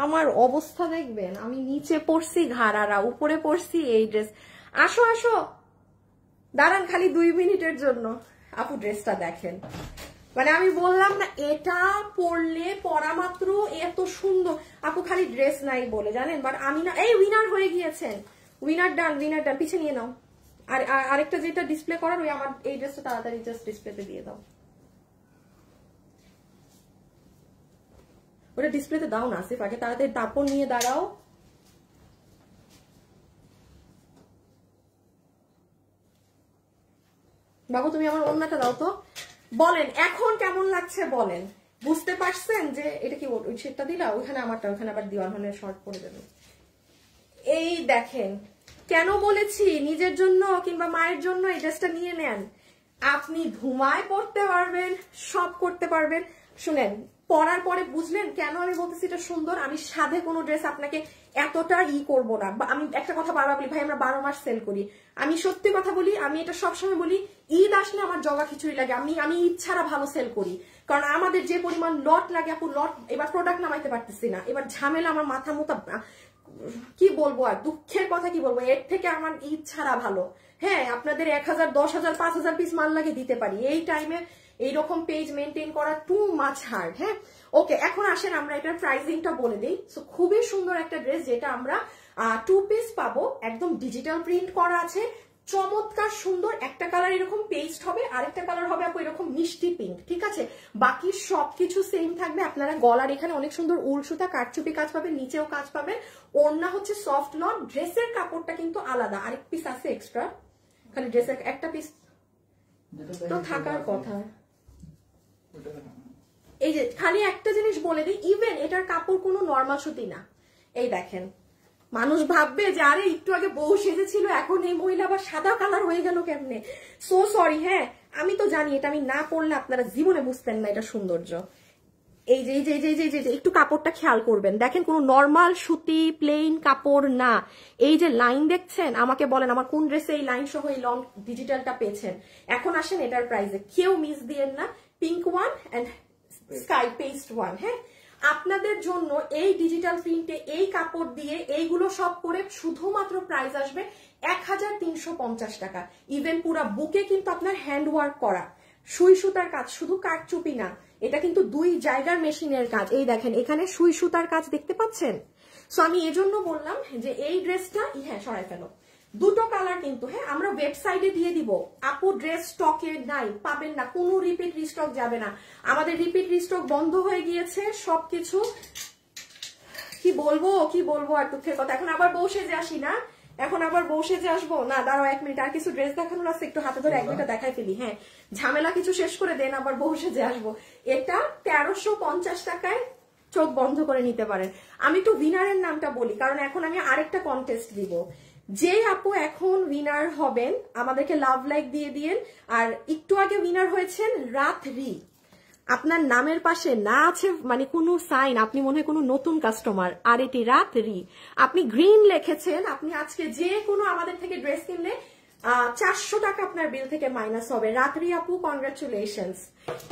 আমার অবস্থা দেখবেন, আমি নিচে পড়ছি ঘাড়ারা, উপরে পড়ছি এই ড্রেস। আসো আসো, দাঁড়ান খালি 2 মিনিটের জন্য। আপু ড্রেসটা দেখেন, মানে আমি বললাম না এটা পরলে পরা মাত্র এত সুন্দর। আপু খালি ড্রেস নাই বলে জানেন, বাট আমি না, এই উইনার হয়ে গিয়েছেন, উইনার ডান, উইনার ডান, পিছে নিয়ে নাও। আর আরেকটা যেটা ডিসপ্লে করার, ওই আমার এই ড্রেসটা তাড়াতাড়ি জাস্ট ডিসপ্লেতে দিয়ে দাও। ওটা ডিসপ্লেতে দাও না আসিফ, আগে তাড়াতাড়ি তারপর নিয়ে দাঁড়াও। বাবু তুমি আমার অন্যটা দাও তো। বলেন এখন কেমন লাগছে বলেন, বুঝতে পারছেন যে এটা কি ওই সেটটা দিলা, ওইখানে আমারটা, ওইখানে আবার দিওয়ান হলে শর্ট পড়ে যাবে। এই দেখেন, কেন বলেছি নিজের জন্য কিংবা মায়ের জন্য এই ড্রেসটা নিয়ে নেন, আপনি ধুমায় পড়তে পারবেন, সব করতে পারবেন। শুনেন, পরার পরে বুঝলেন কেন আমি বলতেছি এটা সুন্দর। আমি সাধে কোনো ড্রেস আপনাকে এতটা করব না। আমি একটা কথা বারবার বলি, ভাই আমরা 12 মাস সেল করি। আমি সত্যি কথা বলি, আমি এটা সবসময় বলি, ঈদ আসলে আমার জগা খিচুড়ি লাগে। আমি ঈদ ছাড়া ভালো সেল করি, কারণ আমাদের যে পরিমাণ লট লাগে আপু, লট এবার প্রোডাক্ট নামাইতে পারতেছি না, এবার ঝামেলা, আমার মাথা মোটা, কি বলবো আর, দুঃখের কথা কি বলবো, এর থেকে আমার ঈদ ছাড়া ভালো। হ্যাঁ, আপনাদের 1000, 10,000, 5,000 পিস মাল লাগে দিতে পারি, এই টাইমে এইরকম পেজ মেনটেন করা টু মাছ হার্ড। হ্যাঁ, ওকে, এখন আসেন আমরা এটার প্রাইসিংটা বলে দিই। সো খুবই সুন্দর একটা ড্রেস, যেটা আমরা 2 পিস পাবো, একদম ডিজিটাল প্রিন্ট করা আছে, চমৎকার সুন্দর। একটা কালার এরকম পেস্ট হবে, আরেকটা কালার হবে আপু এরকম মিষ্টি পিঙ্ক, ঠিক আছে? বাকি সবকিছু সেম থাকবে। আপনারা গলার এখানে অনেক সুন্দর উল সুতা কারচুপি কাজ পাবেন, নিচেও কাজ পাবেন। ওড়না হচ্ছে সফট লন, ড্রেসের কাপড়টা কিন্তু আলাদা, আরেক পিস আছে এক্সট্রা, খালি ড্রেসের একটা পিস তো থাকার কথা। এই যে খালি একটা জিনিস বলে দিই, ইভেন এটার কাপড় কোনো নরমাল সুতি না। এই দেখেন, মানুষ ভাববে যে আরে একটু আগে বউ সেজেছিল, এখন এই মহিলা আবার সাদা কালার হয়ে গেল কেমনে। So sorry. হ্যাঁ, আমি তো জানি এটা আমি না পড়লে আপনারা জীবনে বুঝতেন না এটা সৌন্দর্য। এই যে এই যে এই যে একটু কাপড়টা খেয়াল করবেন, দেখেন কোনো নরমাল সুতি প্লেন কাপড় না। এই যে লাইন দেখছেন, আমাকে বলেন আমার কোন ড্রেসে এই লাইন সহ এই লং ডিজিটালটা পেয়েছেন। এখন আসেন এটার প্রাইসে, কেউ মিস দিয়েন না। Pink one and sky paste one. হ্যাঁ, আপনাদের জন্য এই ডিজিটাল প্রিন্টে এই কাপড় দিয়ে এইগুলো সব করে শুধুমাত্র প্রাইস আসবে 1350 টাকা। ইভেন পুরা বুকে কিন্তু আপনার হ্যান্ড ওয়ার্ক করা, সুই সুতার কাজ, শুধু কারচুপি না, এটা কিন্তু 2 জায়গার মেশিনের কাজ। এই দেখেন এখানে সুই সুতার কাজ দেখতে পাচ্ছেন। সো আমি এজন্য বললাম যে এই ড্রেসটা, হ্যাঁ সরাই ফেলো, দুটো কালার কিন্তু। হ্যাঁ, আমরা ওয়েবসাইটে দিয়ে দিব, আপু ড্রেস স্টকে নাই, পাবেন না, কোনো রিপিট রিস্টক যাবে না। আমাদের রিপিট রিস্টক বন্ধ হয়ে গিয়েছে সবকিছু। কি বলবো আর দুঃখের কথা। এখন আবার বউ সেজে আসি না, এখন আবার বসে যে আসবো না, দাঁড়াও 1 মিনিট, আর কিছু ড্রেস দেখানোর আছে, একটু হাতে ধরে 1-2টা দেখাই ফেলি। হ্যাঁ, ঝামেলা কিছু শেষ করে দেন, আবার বসে যে আসবো। এটা 1350 টাকায় চোখ বন্ধ করে নিতে পারেন। আমি একটু উইনারের নামটা বলি, কারণ এখন আমি আরেকটা কন্টেস্ট দিব। যে আপু এখন উইনার হবেন আমাদেরকে লাভ লাইক দিয়ে দিয়েন। আর একটু আগে উইনার হয়েছেন রাত্রি, আপনার নামের পাশে না আছে মানে কোনো সাইন, আপনি মনে হয় কোনো নতুন কাস্টমার, আর এটি রাত্রি, আপনি গ্রিন লিখেছেন। আপনি আজকে যে কোনো আমাদের থেকে ড্রেস কিনলে 400 টাকা আপনার বিল থেকে মাইনাস হবে। রাত্রি আপু, কনগ্রাচুলেশনস।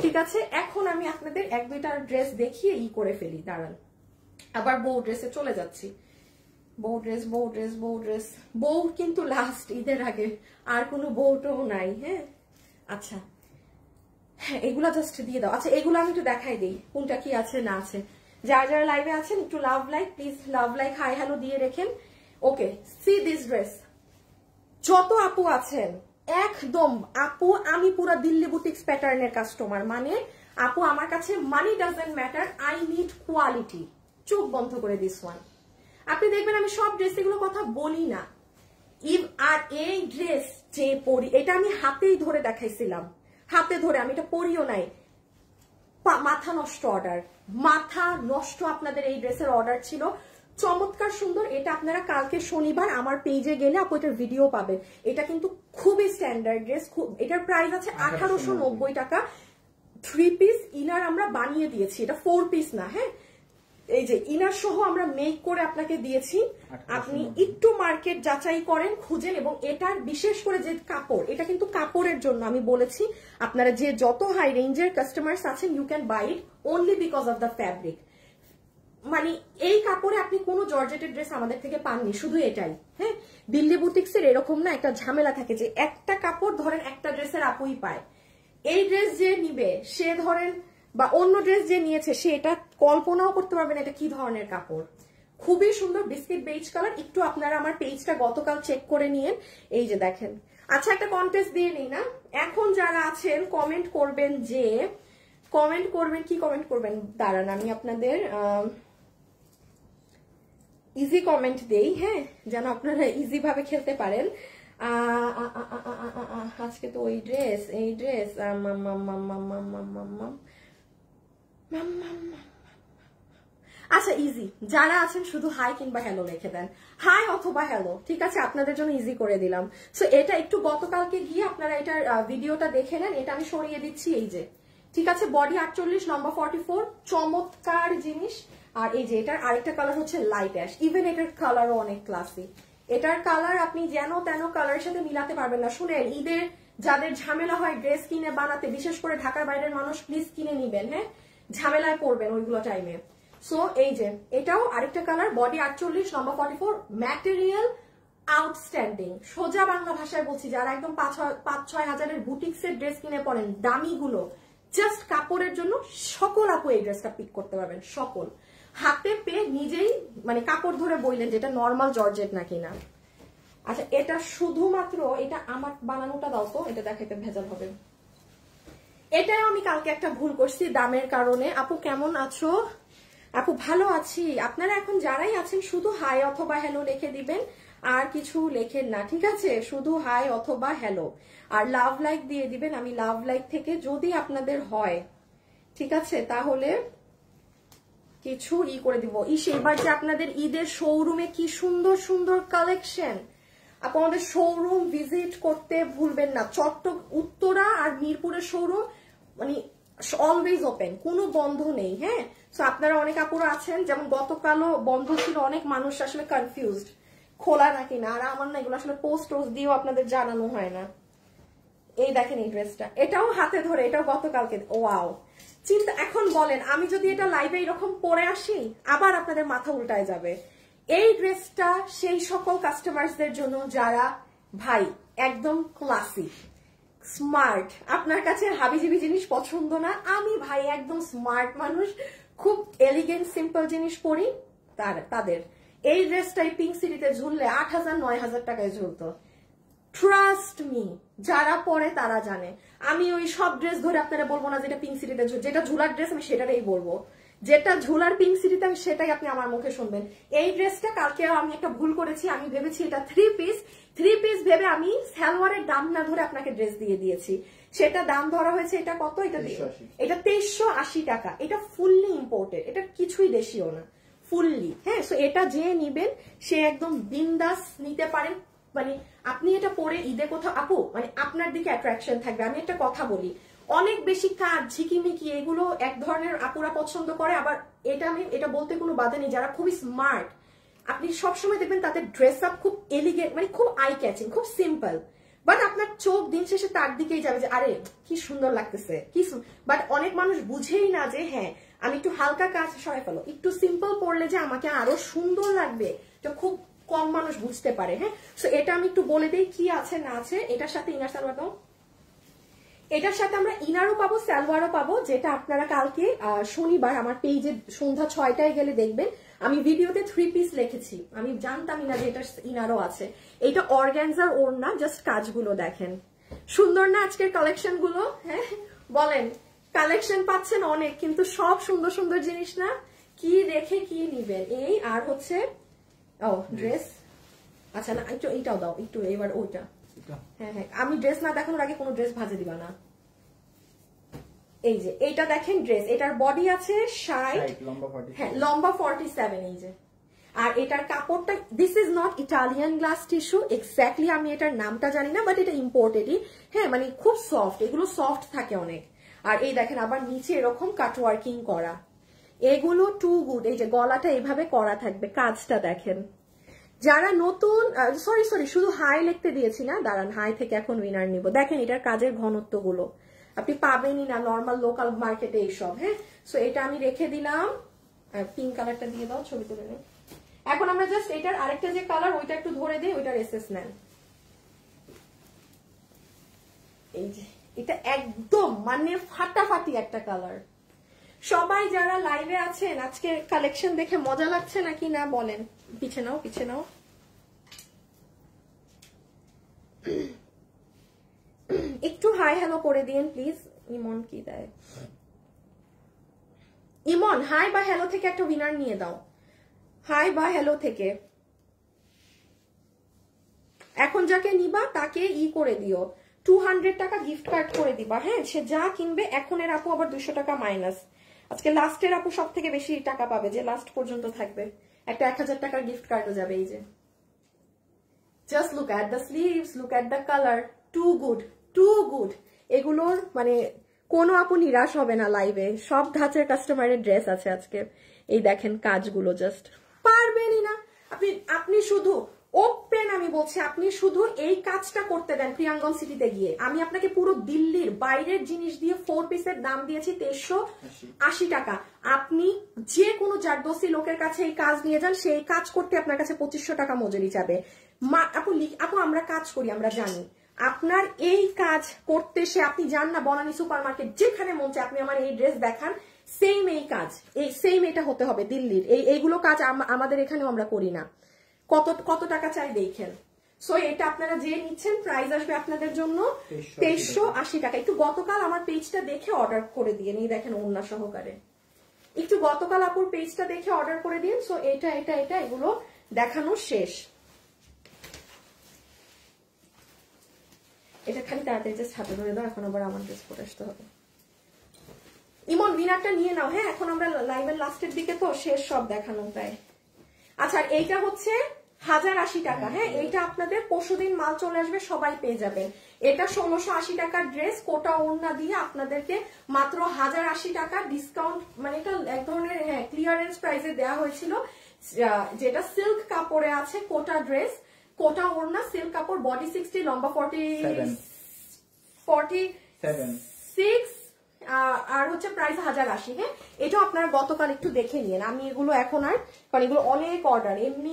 ঠিক আছে, এখন আমি আপনাদের 1-2টা ড্রেস দেখিয়ে করে ফেলি, দাঁড়ান। আবার বউ ড্রেসে চলে যাচ্ছি। বউ ড্রেস, বউ ড্রেস, বউ ড্রেস, বউ কিন্তু লাস্ট, ঈদের আগে আর কোনো বউটাও নাই। হ্যাঁ, আচ্ছা হ্যাঁ, এগুলা জাস্ট দিয়ে দাও। আচ্ছা, এগুলো আমি একটু দেখাই দিই কোনটা কি আছে না আছে। যারা যারা লাইভে আছেন একটু love like, please love like, hi hello দিয়ে রেখেন। ওকে, সি দিস ড্রেস। যত আপু আছেন একদম আপু, আমি পুরো দিল্লি বুটিক্স প্যাটার্নের কাস্টমার, মানে আপু আমার কাছে money doesn't matter, I need quality. চোখ বন্ধ করে দিস ওয়ান। আপনি দেখবেন আমি সব ড্রেস এগুলো কথা বলি না। আর এই ড্রেস যে পরি, এটা আমি হাতেই ধরে দেখাইছিলাম, হাতে ধরে, আমি এটা পরিও নাই। মাথা নষ্ট অর্ডার, মাথা নষ্ট আপনাদের এই ড্রেসের অর্ডার ছিল। চমৎকার সুন্দর। এটা আপনারা কালকে শনিবার আমার পেজে গেলে আপু এটার ভিডিও পাবেন। এটা কিন্তু খুবই স্ট্যান্ডার্ড ড্রেস, এটার প্রাইস আছে 1890 টাকা। 3 পিস ইনার আমরা বানিয়ে দিয়েছি, এটা 4 পিস না। হ্যাঁ, এই যে ইনার সহ আমরা মেক করে আপনাকে দিয়েছি। আপনি একটু মার্কেট যাচাই করেন, খুঁজেন। এবং এটার বিশেষ করে যে কাপড়, এটা কিন্তু কাপড়ের জন্য আমি বলেছি, আপনারা যে যত হাই রেঞ্জের কাস্টমার্স আছেন you can buy it only because of the fabric. মানে এই কাপড়ে আপনি কোনো জর্জেটের ড্রেস আমাদের থেকে পাননি, শুধু এটাই। হ্যাঁ, দিল্লি বুটিক্সের এরকম না একটা ঝামেলা থাকে যে একটা কাপড় ধরেন একটা ড্রেসের আপুই পায়। এই ড্রেস যে নিবে সে ধরেন, বা অন্য ড্রেস যে নিয়েছে সে এটা কল্পনাও করতে পারবে না এটা কি ধরনের কাপড়। খুবই সুন্দর বিস্কিট বেজ কালার। একটু আপনারা আমার পেজটা গতকাল চেক করে নিয়েন, এই যে দেখেন। আচ্ছা, একটা কন্টেস্ট দিয়ে নিই না, এখন যারা আছেন কমেন্ট করবেন, যে কমেন্ট করবেন, কি কমেন্ট করবেন, দাঁড়ান আমি আপনাদের ইজি কমেন্ট দেই, হ্যাঁ, যেন আপনারা ইজি ভাবে খেলতে পারেন। আজকে তো ওই ড্রেস, এই ড্রেস, আচ্ছা ইজি। যারা আছেন শুধু হাই কিংবা হ্যালো লিখে দেন, হাই অথবা হ্যালো। ঠিক আছে, আপনাদের জন্য ইজি করে দিলাম। সো এটা একটু গতকালকে গিয়ে আপনারা এটার ভিডিওটা দেখে নেন। এটা আমি সরিয়ে দিচ্ছি, এই যে। ঠিক আছে, বডি 48, লম্বা 44, চমৎকার জিনিস। আর এই যে এটার আরেকটা কালার হচ্ছে লাইট অ্যাশ, ইভেন এটার কালারও অনেক ক্লাসি। এটার কালার আপনি যেন তেন কালারের সাথে মিলাতে পারবেন না। শুনেন, ঈদের যাদের ঝামেলা হয় ড্রেস কিনে বানাতে, বিশেষ করে ঢাকার বাইরের মানুষ, প্লিজ কিনে নিবেন। হ্যাঁ, ঝামেলায় পড়বেন ওইগুলো টাইমে। সো এই যে এটাও আরেকটা কালার, বডি 48, লম্বা 44, ম্যাটেরিয়াল আউটস্ট্যান্ডিং। সোজা বাংলা ভাষায় বলছি, যারা একদম 5-6 হাজারের বুটিক্সের ড্রেস কিনে পড়েন দামিগুলো, জাস্ট কাপড়ের জন্য, সকল আপু এই ড্রেসটা পিক করতে পারবেন। সকল হাতে পেয়ে নিজেই মানে কাপড় ধরে বললেন যেটা নর্মাল জর্জেট নাকি না। আচ্ছা, এটা শুধুমাত্র, এটা আমার বানানোটা দাও তো, এটা দেখাইতে ভেজাল হবে। এটাও আমি কালকে একটা ভুল করছি দামের কারণে। আপু কেমন আছো? আপু ভালো আছি। আপনারা এখন যারাই আছেন শুধু হাই অথবা হ্যালো লিখে দিবেন, আর কিছু লেখেন না। ঠিক আছে, শুধু হাই অথবা হ্যালো, আর লাভ লাইক দিয়ে দিবেন। আমি লাভ লাইক থেকে যদি আপনাদের হয়, ঠিক আছে, তাহলে কিছু করে দিব। এবার যে আপনাদের ঈদের শোরুমে কি সুন্দর সুন্দর কালেকশন, আপনাদের শোরুম ভিজিট করতে ভুলবেন না। উত্তরা আর মিরপুরের শোরুম মানে অলওয়েজ ওপেন, কোনো বন্ধ নেই। হ্যাঁ, সো আপনারা অনেক আপুরা আছেন, যেমন গতকালও বন্ধ ছিল, অনেক মানুষ আসলে কনফিউজড খোলা নাকি না। আর আমার না এগুলো আসলে পোস্ট দিয়েও আপনাদের জানানো হয় না। এই দেখেন এই ড্রেসটা, এটাও হাতে ধরে, এটাও গতকালকে। ওয়াও, চিন্তা। এখন বলেন আমি যদি এটা লাইভে এরকম পরে আসি, আবার আপনাদের মাথা উল্টায় যাবে। এই ড্রেসটা সেই সকল কাস্টমারদের জন্য যারা ভাই একদম ক্লাসিক স্মার্ট, আপনার কাছে হাবিজিবি জিনিস পছন্দ না, আমি ভাই একদম স্মার্ট মানুষ, খুব এলিগেন্ট সিম্পল জিনিস পরি, তাদের এই ড্রেসটাই পিঙ্ক সিটিতে ঝুললে 8000-9000 টাকায় ঝুলতো। ট্রাস্ট মি, যারা পরে তারা জানে। আমি ওই সব ড্রেস ধরে আপনারা বলবো না যেটা পিঙ্ক সিটিতে, যেটা ঝুলার ড্রেস আমি সেটারই বলবো, যেটা ঝুলার পিঙ্ক সিটিতে আমি সেটাই আপনি আমার মুখে শুনবেন। এই ড্রেসটা কালকে আমি একটা ভুল করেছি, আমি ভেবেছি এটা 3 পিস ভেবে আমি সালোয়ারের দাম না ধরে আপনাকে ড্রেস দিয়ে দিয়েছি। সেটা দাম ধরা হয়েছে এটা কত, এটা 2380 টাকা। এটা ফুললি ইম্পোর্টেড, এটা কিছুই দেশীয় না, ফুললি। হ্যাঁ, সো এটা যে নিবেন সে একদম বিন্দাস নিতে পারেন। মানে আপনি এটা পরে ঈদে কোথাও আপু মানে আপনার দিকে অ্যাট্রাকশন থাকবে। আমি একটা কথা বলি, অনেক বেশি কাজ ঝিকিমিকি এগুলো এক ধরনের আপুরা পছন্দ করে, আবার এটা আমি এটা বলতে কোনো বাধা নেই, যারা খুবই স্মার্ট আপনি সবসময় দেখবেন তাদের ড্রেস আপ খুব এলিগেন্ট, মানে খুব আই ক্যাচিং, খুব সিম্পল, বাট আপনার চোখ দিন শেষে তার দিকেই যাবে যে আরে কি সুন্দর লাগতেছে কি। বাট অনেক মানুষ বুঝেই না যে হ্যাঁ আমি একটু হালকা কাজ সরাই ফেলো, একটু সিম্পল পরলে যে আমাকে আরো সুন্দর লাগবে, এটা খুব কম মানুষ বুঝতে পারে। হ্যাঁ, সো এটা আমি একটু বলে দিই কি আছে না আছে। এটার সাথে ইনার সালোয়ার দাও, এটার সাথে আমরা ইনারও পাবো সালোয়ারও পাবো, যেটা আপনারা কালকে শনিবার আমার পেজে সন্ধ্যা 6টায় গেলে দেখবেন আমি ভিডিওতে 3 পিস লিখেছি। আমি জানতামই না যে এটা ইনারও আছে। এটা অর্গানজার ওড়না, জাস্ট কাজগুলো দেখেন সুন্দর না আজকের কালেকশন গুলো। হ্যাঁ বলেন, কালেকশন পাচ্ছেন অনেক, কিন্তু সব সুন্দর সুন্দর জিনিস না, কি রেখে কি নিবেন। এই আর হচ্ছে ও ড্রেস, আচ্ছা না একটু এইটাও দাও একটু, এবার ওইটা। হ্যাঁ হ্যাঁ, আমি ড্রেস না দেখানোর আগে কোনো ড্রেস ভাজে দিবা না। এই যে এইটা দেখেন ড্রেস, এটার বডি আছে 60, হ্যাঁ লম্বা 47, এই যে। আর এটার কাপড়টা, this is not Italian glass tissue, exactly আমি এটার নামটা জানি না, বাট এটা ইম্পোর্টেডই। হ্যাঁ মানে খুব সফট, এগুলো সফট থাকে অনেক। আর এই দেখেন আবার নিচে এরকম কাটওয়ার্কিং করা, এগুলো টু গুড। এই যে গলাটা এইভাবে করা থাকবে, কাজটা দেখেন। যারা নতুন, সরি শুধু হাই লিখতে দিয়েছি না, দাঁড়ান হাই থেকে এখন উইনার নিব। দেখেন এটার কাজের ঘনত্ব গুলো আপনি পাবেনই না নর্মাল লোকাল মার্কেটে এইসব। হ্যাঁ, সো এটা আমি রেখে দিলাম। পিঙ্ক কালারটা দিয়ে দাও, ছবি তুলে নেই। এখন আমরা জাস্ট এটার আরেকটা যে কালার ওইটা একটু ধরে দিই, ওইটার এসএস নেন। এই যে এটা একদম মানে ফাটাফাটি একটা কালার। সবাই যারা লাইভে আছেন আজকে কালেকশন দেখে মজা লাগছে নাকি না বলেন। পিছে নাও পিছে নাও। একটু হাই হ্যালো করে দিন প্লিজ। ইমন কি দেয়, ইমন হাই বা হ্যালো থেকে একটা উইনার নিয়ে দাও, হাই বা হ্যালো থেকে। এখন যাকে নিবা তাকে করে দিও, 200 টাকা গিফট কার্ড করে দিবা। হ্যাঁ, সে যা কিনবে। এখনের আপু আবার 200 টাকা মাইনাস। আজকে লাস্টের আপু সব থেকে বেশি টাকা পাবে, যে লাস্ট পর্যন্ত থাকবে। একটা 1000 টাকার গিফট কার্ডও যাবে। এই যে just look at the sleeves, look at the colour, too good too good. এগুলোর মানে কোনো আপু নিরাশ হবে না লাইভে, সব ধাঁচের কাস্টমারের ড্রেস আছে আজকে। এই দেখেন কাজগুলো জাস্ট পারবেনই না আপনি শুধু ওপেন, আমি বলছি আপনি শুধু এই কাজটা করতে দেন প্রিয়াঙ্গন সিটিতে গিয়ে। আমি আপনাকে পুরো দিল্লির বাইরের জিনিস দিয়ে 4 পিসের দাম দিয়েছি 2380 টাকা। আপনি যে কোনো জারদোসি লোকের কাছে এই কাজ নিয়ে যান, সেই কাজ করতে আপনার কাছে 2500 টাকা মজুরি যাবে। আপু আমরা কাজ করি, আমরা জানি। আপনার এই কাজ করতে সে আপনি যান না বনানী সুপার মার্কেট, যেখানে মন চায় আপনি আমার এই ড্রেস দেখান, সেম এই কাজ, এই সেম এটা হতে হবে দিল্লির। এইগুলো কাজ আমাদের এখানেও আমরা করি না। কত টাকা চাই দেখেন। সো এটা আপনারা যে নিচ্ছেন প্রাইস আসবে আপনাদের জন্য 2380 টাকা। একটু গতকাল আমার পেজটা দেখে অর্ডার করে দিয়ে নিই, দেখেন ওড়না সহকারে। একটু গতকাল আপুর পেজটা দেখে অর্ডার করে দিন। সো এটা এগুলো দেখানো শেষ। এটা খালি তাড়াতাড়ি জাস্ট হাতে ধরে দাও, এখন আবার আমার ড্রেস পরে আসতে হবে। ইমন উইনারটা নিয়ে নাও। হ্যাঁ, এখন আমরা লাইভের লাস্টের দিকে তো শেষ সব দেখানো প্রায়। আচ্ছা, এইটা হচ্ছে 1080 টাকা। হ্যাঁ, এইটা আপনাদের পরশুদিন মাল চলে আসবে, সবাই পেয়ে যাবেন। এটা 1680 টাকার ড্রেস, কোটা ওড়না দিয়ে আপনাদেরকে মাত্র 1080 টাকা ডিসকাউন্ট, মানে এটা এক ধরনের হ্যাঁ ক্লিয়ারেন্স প্রাইসে দেওয়া হয়েছিল। যেটা সিল্ক কাপড়ে আছে, কোটা ড্রেস, কোটা ওড়না, সিল্ক কাপড়, বডি 60, লম্বা 46, আর হচ্ছে প্রাইস 1080। হ্যাঁ, এটাও আপনারা গতকাল একটু দেখে নিন। আমি এগুলো এখন আর, কারণ এগুলো অনেক অর্ডার, এমনি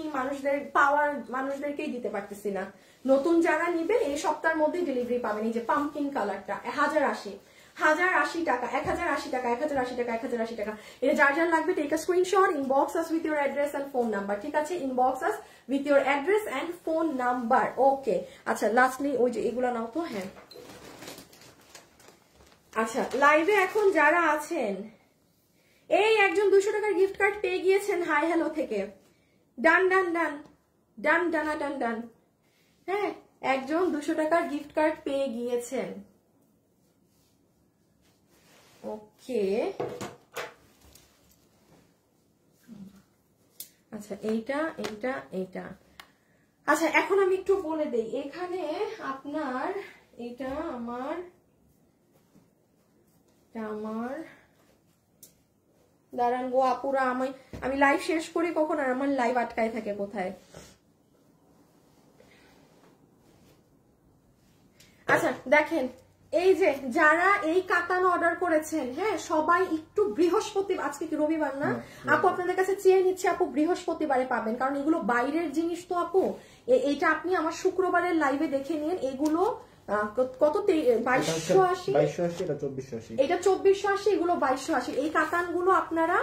মানুষদেরকেই দিতে পারতেছি না। নতুন যারা নিবেন এই সপ্তাহের মধ্যে ডেলিভারি পাবেন। এই যে পাম্পকিন কালারটা 1080 টাকা, 1080 টাকা, 1080 টাকা, 1080 টাকা। এটা যার লাগবে take a screenshot, inbox us with your address and phone number. ঠিক আছে, inbox us with your address and phone number. Okay, আচ্ছা লাস্টলি ওই যে এগুলো নাও তো। হ্যাঁ, আচ্ছা লাইভে এখন যারা আছেন এই একজন 200 টাকার গিফট কার্ড পেয়ে গিয়েছেন হাই হ্যালো থেকে। ডান ডান ডান ডান ডানা ডান ডান। হ্যাঁ, একজন 200 টাকার গিফট কার্ড পেয়ে গিয়েছেন। ওকে, আচ্ছা এইটা এইটা এইটা। আচ্ছা এখন আমি একটু বলে দেই, এখানে আপনার এটা আমার দাঁড়ান গো আপুরা, আমি লাইভ শেষ করি কখন আর আমার লাইভ আটকায় থাকে কোথায়। আচ্ছা দেখেন, এই যে যারা এই কাতান অর্ডার করেছেন, হ্যাঁ সবাই একটু বৃহস্পতিবার, আজকে কি রবিবার না আপু, আপনাদের কাছে চেয়ে নিচ্ছে আপু বৃহস্পতিবারে পাবেন, কারণ এগুলো বাইরের জিনিস তো আপু। এইটা আপনি আমার শুক্রবারের লাইভে দেখে নিন। এগুলো কত 2280, এটা 2480, এগুলো 2280। এই কাতানগুলো আপনারা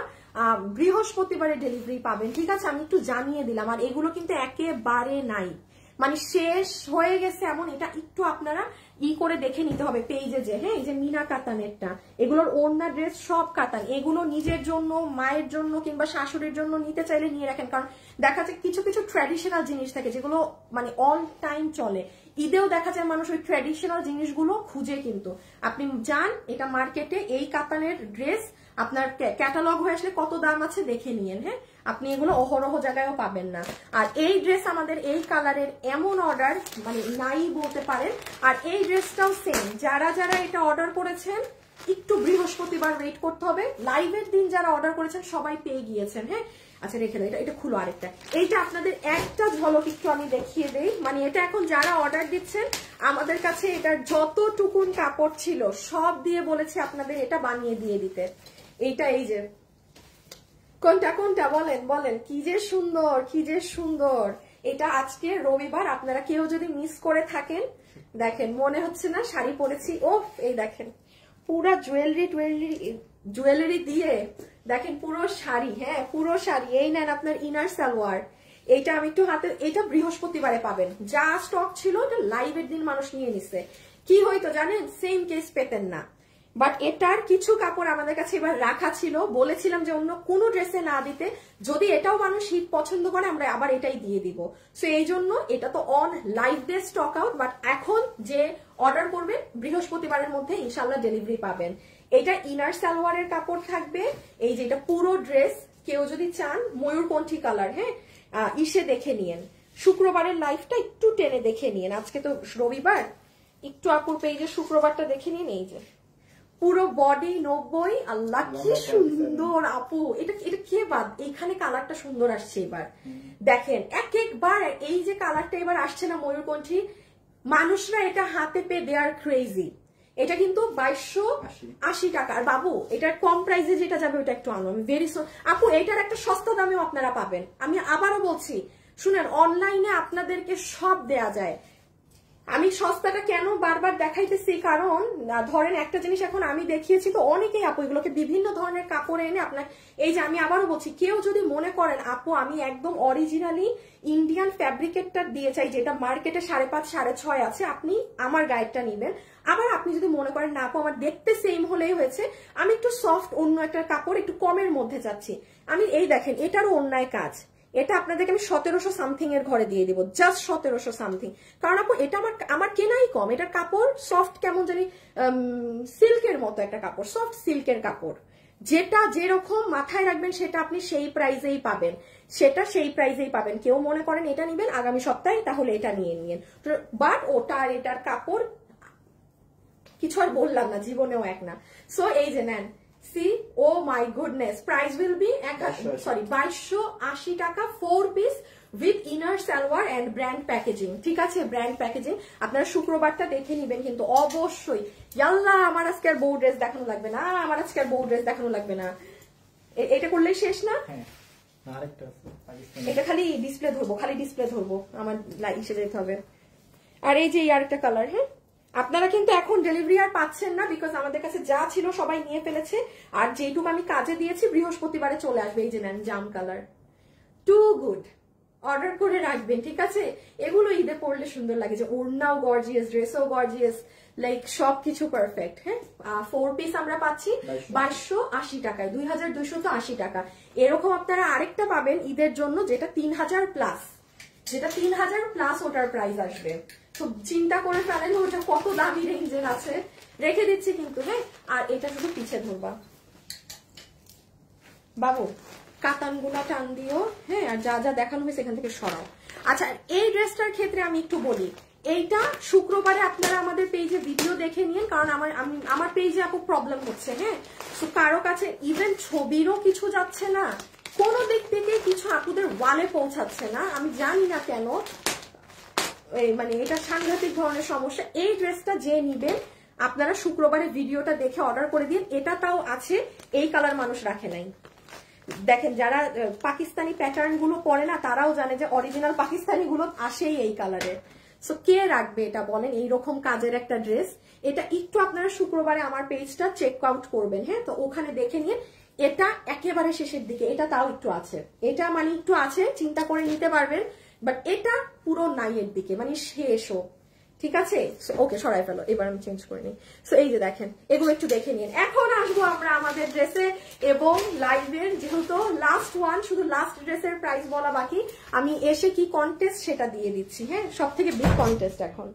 বৃহস্পতিবারে ডেলিভারি পাবেন, ঠিক আছে? আমি একটু জানিয়ে দিলাম। আর এগুলো কিন্তু একেবারে নাই, মানে শেষ হয়ে গেছে এমন, এটা একটু আপনারা করে দেখে নিতে হবে পেজে যে, হ্যাঁ এই যে মিনা কাতানেরটা, এগুলোর ওড়না ড্রেস সব কাতান। এগুলো নিজের জন্য, মায়ের জন্য কিংবা শাশুড়ির জন্য নিতে চাইলে নিয়ে রাখেন, কারণ দেখা যায় কিছু কিছু ট্র্যাডিশনাল জিনিস থাকে যেগুলো মানে অল টাইম চলে। ঈদেও দেখা যায় মানুষ ওই ট্র্যাডিশনাল জিনিসগুলো খুঁজে, কিন্তু আপনি যান এটা মার্কেটে, এই কাতানের ড্রেস আপনার ক্যাটালগ হয়ে আসলে কত দাম আছে দেখে নিয়েন। হ্যাঁ, আপনি এগুলো অহরহ জায়গায়ও পাবেন না। আর এই ড্রেস আমাদের এই কালারের এমন অর্ডার মানে নাই বলতে পারেন। আর এই ড্রেসটাও সেম, যারা যারা এটা অর্ডার করেছেন একটু বৃহস্পতিবার ওয়েট করতে হবে। লাইভের দিন যারা অর্ডার করেছেন সবাই পেয়ে গিয়েছেন। হ্যাঁ, আচ্ছা রেখে দাও, এটা খুলো আরেকটা। এইটা আপনাদের একটা ঝলক একটু আমি দেখিয়ে দেই, মানে এটা এখন যারা অর্ডার দিচ্ছেন আমাদের কাছে এটার যতটুকুন কাপড় ছিল সব দিয়ে বলেছে আপনাদের এটা বানিয়ে দিয়ে দিতে। এইটা এই যে কোনটা কোনটা বলেন বলেন, কি যে সুন্দর, কি যে সুন্দর। এটা আজকে রবিবার, আপনারা কেউ যদি মিস করে থাকেন, দেখেন মনে হচ্ছে না শাড়ি পরেছি। ওফ, এই দেখেন পুরা জুয়েলারি দিয়ে দেখেন পুরো শাড়ি। হ্যাঁ পুরো শাড়ি। এই নেন আপনার ইনার সালোয়ার। এইটা আমি একটু হাতে, এটা বৃহস্পতিবারে পাবেন। যা স্টক ছিল এটা লাইভের দিন মানুষ নিয়ে নিছে। কি হয়তো জানেন, সেম কেস পেতেন না। বাট এটার কিছু কাপড় আমাদের কাছে এবার রাখা ছিল, বলেছিলাম যে অন্য কোনো ড্রেসে না দিতে, যদি এটাও মানুষ শীত পছন্দ করে আমরা আবার এটাই দিয়ে দিব। সো এই জন্য এটা তো on live day stock out, but এখন যে অর্ডার করবেন বৃহস্পতিবারের মধ্যে ইনশাল্লাহ ডেলিভারি পাবেন। এটা ইনার সালোয়ারের কাপড় থাকবে। এই যে এটা পুরো ড্রেস, কেউ যদি চান ময়ূরকণ্ঠী কালার, হ্যাঁ ইসে দেখে নিয়েন, শুক্রবারের লাইভটা একটু টেনে দেখে নিয়েন। আজকে তো রবিবার, একটু আপুর পেজে শুক্রবারটা দেখে নিন। এই যে পুরো বডি 90। আল্লাহ কি সুন্দর আপু, এটা কে বাদ, এখানে কালারটা সুন্দর আসছে এবার দেখেন। একবার এই যে কালারটা এবার আসছে না ময়ূরকণ্ঠী, মানুষরা এটা হাতে পেয়ে দে আর ক্রেজি। এটা কিন্তু 2280 টাকা। আর বাবু এটার কম প্রাইসে যেটা যাবে ওটা একটু আনো, আমি ভেরি আপু এটার একটা সস্তা দামেও আপনারা পাবেন। আমি আবারও বলছি শুনেন, অনলাইনে আপনাদেরকে সব দেয়া যায়। আমি সস্তাটা কেন বারবার দেখাইতেছি, কারণ ধরেন একটা জিনিস এখন আমি দেখিয়েছি তো অনেকেই আপু এগুলোকে বিভিন্ন ধরনের কাপড়ে এনে আপনার, এই যে আমি আবারও বলছি, কেউ যদি মনে করেন আপু আমি একদম অরিজিনালি ইন্ডিয়ান ফ্যাব্রিকেটটা দিয়ে চাই যেটা মার্কেটে 5.5 6.5 আছে, আপনি আমার গাইডটা নিবেন। আবার আপনি যদি মনে করেন না আপু আমার দেখতে সেম হলেই হয়েছে, আমি একটু সফট অন্য একটা কাপড় একটু কমের মধ্যে চাচ্ছি, আমি এই দেখেন এটারও অন্যায় কাজ, এটা আপনাদেরকে আমি 1700 সামথিং এর ঘরে দিয়ে দিব, জাস্ট 1700 সামথিং। কারণ আপু এটা আমার কেনাই কম, এটার কাপড় সফট কেমন জানি সিল্কের মতো একটা কাপড়, সফট সিল্কের কাপড়, যেটা যেরকম মাথায় রাখবেন সেটা আপনি সেই প্রাইসেই পাবেন, সেটা সেই প্রাইসেই পাবেন। কেউ মনে করেন এটা নিবেন আগামী সপ্তাহে, তাহলে এটা নিয়ে নিন। বাট ওটা আর এটার কাপড় কিছু আর বললাম না, জীবনেও এক না। সো এই যে নেন, See, oh my goodness, price will be 2280 টাকা 4 piece with inner salwar and brand packaging. ঠিক আছে, ব্র্যান্ড প্যাকেজিং। আপনারা শুক্রবারটা দেখে নিবেন কিন্তু অবশ্যই। ইয়াল্লাহ, আমার আজকে আর বউ ড্রেস দেখানো লাগবে না, আমার আজকে আর বউ ড্রেস দেখানো লাগবে না। এটা করলেই শেষ না? এটা খালি ডিসপ্লে ধরবো, খালি ডিসপ্লে ধরবো, আমার হিসেবে যেতে হবে। আর এই যে আরেকটা কালার, হ্যাঁ আপনারা কিন্তু এখন ডেলিভারি আর পাচ্ছেন না, বিকজ আমাদের কাছে যা ছিল সবাই নিয়ে ফেলেছে। আর যেটুকু আমি কাজে দিয়েছি বৃহস্পতিবারে চলে আসবে। এই যে নেন জাম কালার, টু গুড, অর্ডার করে রাখবেন, ঠিক আছে? এগুলো ঈদে পড়লে সুন্দর লাগে, যে ওড়নাও গর্জিয়াস, ড্রেসও গর্জিয়াস, লাইক সবকিছু পারফেক্ট। হ্যাঁ, 4 পিস আমরা পাচ্ছি 2280 টাকায়, 2280 টাকা। এরকম আপনারা আরেকটা পাবেন ঈদের জন্য, যেটা 3000 প্লাস, যেটা 3000 প্লাস ওটার প্রাইস আসবে। তো চিন্তা করে ফেলেন ওটা কত দামি রেঞ্জের আছে। রেখে দিচ্ছি কিন্তু, হ্যাঁ। আর এটা শুধু পিছে ধরবা বাবু, কাতানগুলা টান দিও, হ্যাঁ। আর যা যা দেখানো হয়েছে এখান থেকে সরাও। আচ্ছা, এই ড্রেসটার ক্ষেত্রে আমি একটু বলি, এইটা শুক্রবারে আপনারা আমাদের পেজে ভিডিও দেখে নিন, কারণ আমার পেজে আপু প্রবলেম হচ্ছে, হ্যাঁ। তো কারো কাছে ইভেন ছবিরও কিছু যাচ্ছে না, কোনো দিক থেকে কিছু আপুদের ওয়ালে পৌঁছাচ্ছে না, আমি জানি না কেন। মানে এটা সাংঘাতিক ধরনের সমস্যা। এই ড্রেসটা যে নিবেন আপনারা শুক্রবারে ভিডিওটা দেখে অর্ডার করে দিন। এটা তাও আছে, এই কালার মানুষ রাখে নাই। দেখেন, যারা পাকিস্তানি প্যাটার্ন গুলো পরে না তারাও জানে যে অরিজিনাল পাকিস্তানি গুলো আসেই এই কালারে। সো কে রাখবে এটা বলেন, এইরকম কাজের একটা ড্রেস। এটা একটু আপনারা শুক্রবারে আমার পেজটা চেক আউট করবেন, হ্যাঁ। তো ওখানে দেখে নিন, এটা একেবারে শেষের দিকে, এটা তাও একটু আছে, এটা মানে একটু আছে, চিন্তা করে নিতে পারবেন। বাট এটা পুরো নাইয়ের দিকে, মানে শেষও, ঠিক আছে? ওকে, সরাই ফেলো, এবার আমি চেঞ্জ করে নিই। সো এই যে দেখেন, এগুলো একটু দেখে নিন। এখন আসবো আমরা আমাদের ড্রেসে এবং লাইভের, যেহেতু লাস্ট ওয়ান, শুধু লাস্ট ড্রেসের প্রাইস বলা বাকি। আমি এসে কি কন্টেস্ট সেটা দিয়ে দিচ্ছি, হ্যাঁ। সব থেকে বিগ কন্টেস্ট এখন।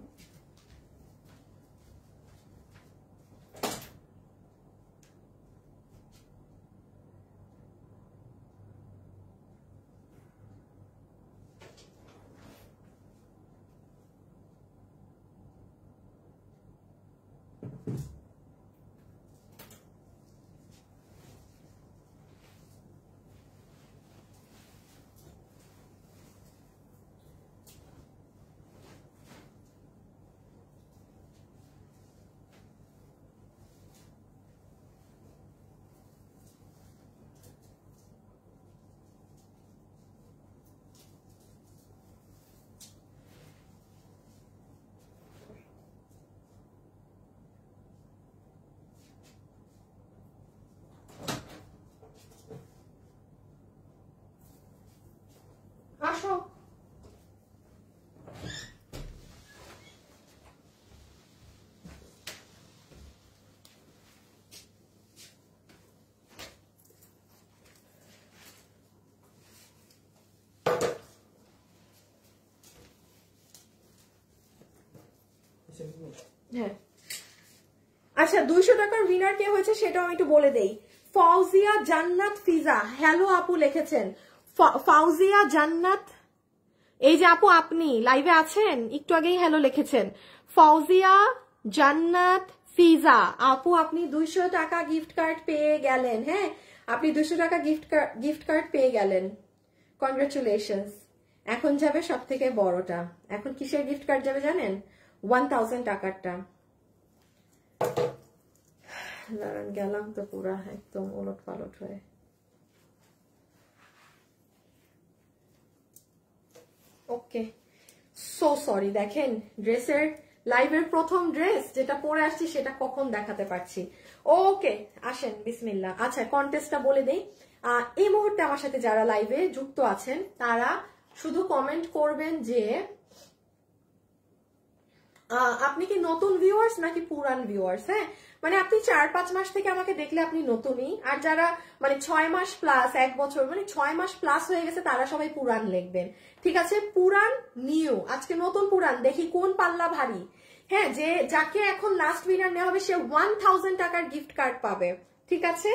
আসো, হ্যাঁ। আচ্ছা, 200 টাকার উইনার কে হয়েছে সেটাও আমি একটু বলে দেই। ফাউজিয়া জান্নাত ফিজা, হ্যালো আপু লিখেছেন। ফাউজিয়া জান্নাত, এই যে আপু আপনি লাইভে আছেন, একটু আগেই হ্যালো লিখেছেন। ফাউজিয়া জান্নাত ফিজা আপু, আপনি 200 টাকা গিফট কার্ড পেয়ে গেলেন, হ্যাঁ। আপনি 200 টাকা গিফট কার্ড পেয়ে গেলেন, কনগ্রাচুলেশনস। এখন যাবে সব থেকে বড়টা। এখন কিসের গিফট কার্ড যাবে জানেন? 1000 টাকারটা। গেলাম তো পুরা একদম ওলট পালট হয়ে। ওকে, সো সরি। দেখেন, ড্রেসের লাইভের প্রথম ড্রেস যেটা পরে আসছি সেটা কখন দেখাতে পারছি। ওকে, আসেন, বিসমিল্লাহ। আচ্ছা, কন্টেস্টটা বলে দেই। এই মুহূর্তে আমার সাথে যারা লাইভে যুক্ত আছেন তারা শুধু কমেন্ট করবেন যে আপনি কি নতুন ভিউয়ার্স নাকি পুরান ভিউয়ার্স, হ্যাঁ। মানে আপনি 4-5 মাস থেকে আমাকে দেখলে আপনি নতুনই, আর যারা মানে 6 মাস প্লাস, 1 বছর, মানে 6 মাস প্লাস হয়ে গেছে তারা সবাই পুরান লিখবেন, ঠিক আছে? পুরান নিউ, আজকে নতুন পুরান, দেখি কোন পাল্লা ভারী, হ্যাঁ। যে যাকে এখন লাস্ট উইনার নেওয়া হবে সে 1000 টাকার গিফট কার্ড পাবে, ঠিক আছে?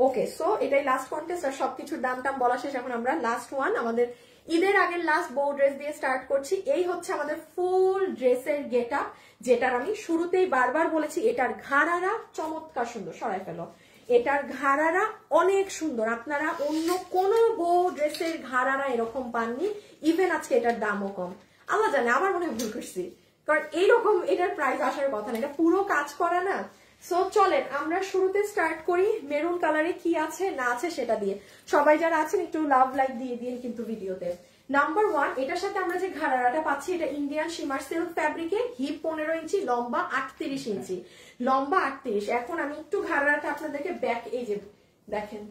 ওকে, সো এটাই লাস্ট কন্টেস্ট, আর সবকিছুর দাম টাম বলা শেষ। এখন আমরা লাস্ট ওয়ান, আমাদের ঈদের আগের লাস্ট বউ ড্রেস দিয়ে স্টার্ট করছি। এই হচ্ছে আমাদের ফুল ড্রেসের গেটআপ, যেটার আমি শুরুতেই বারবার বলেছি এটার ঘাড়ারা চমৎকার সুন্দর। সরাই ফেলো, এটার ঘাড়ারা অনেক সুন্দর, আপনারা অন্য কোন বউ ড্রেসের ঘাড়ারা এরকম পাননি। ইভেন আজকে এটার দামও কম, আল্লাহ জানে, আমার মনে ভুল করছি, কারণ এইরকম এটার প্রাইস আসার কথা না, এটা পুরো কাজ করা না। সো চলেন আমরা শুরুতে স্টার্ট করি মেরুন কালারে কি আছে না আছে সেটা দিয়ে। সবাই যারা আছেন একটু লাভ লাইক দিয়ে দিন কিন্তু ভিডিওতে। নাম্বার 1, এটার সাথে আমরা যে ঘাড়ারাটা পাচ্ছি এটা ইন্ডিয়ান শিমার সিল্ক ফ্যাব্রিকে, হিপ 15 ইঞ্চি, লম্বা 38 ইঞ্চি, লম্বা 38। এখন আমি একটু ঘাড়ারাটা আপনাদেরকে ব্যাক, এই যে দেখেন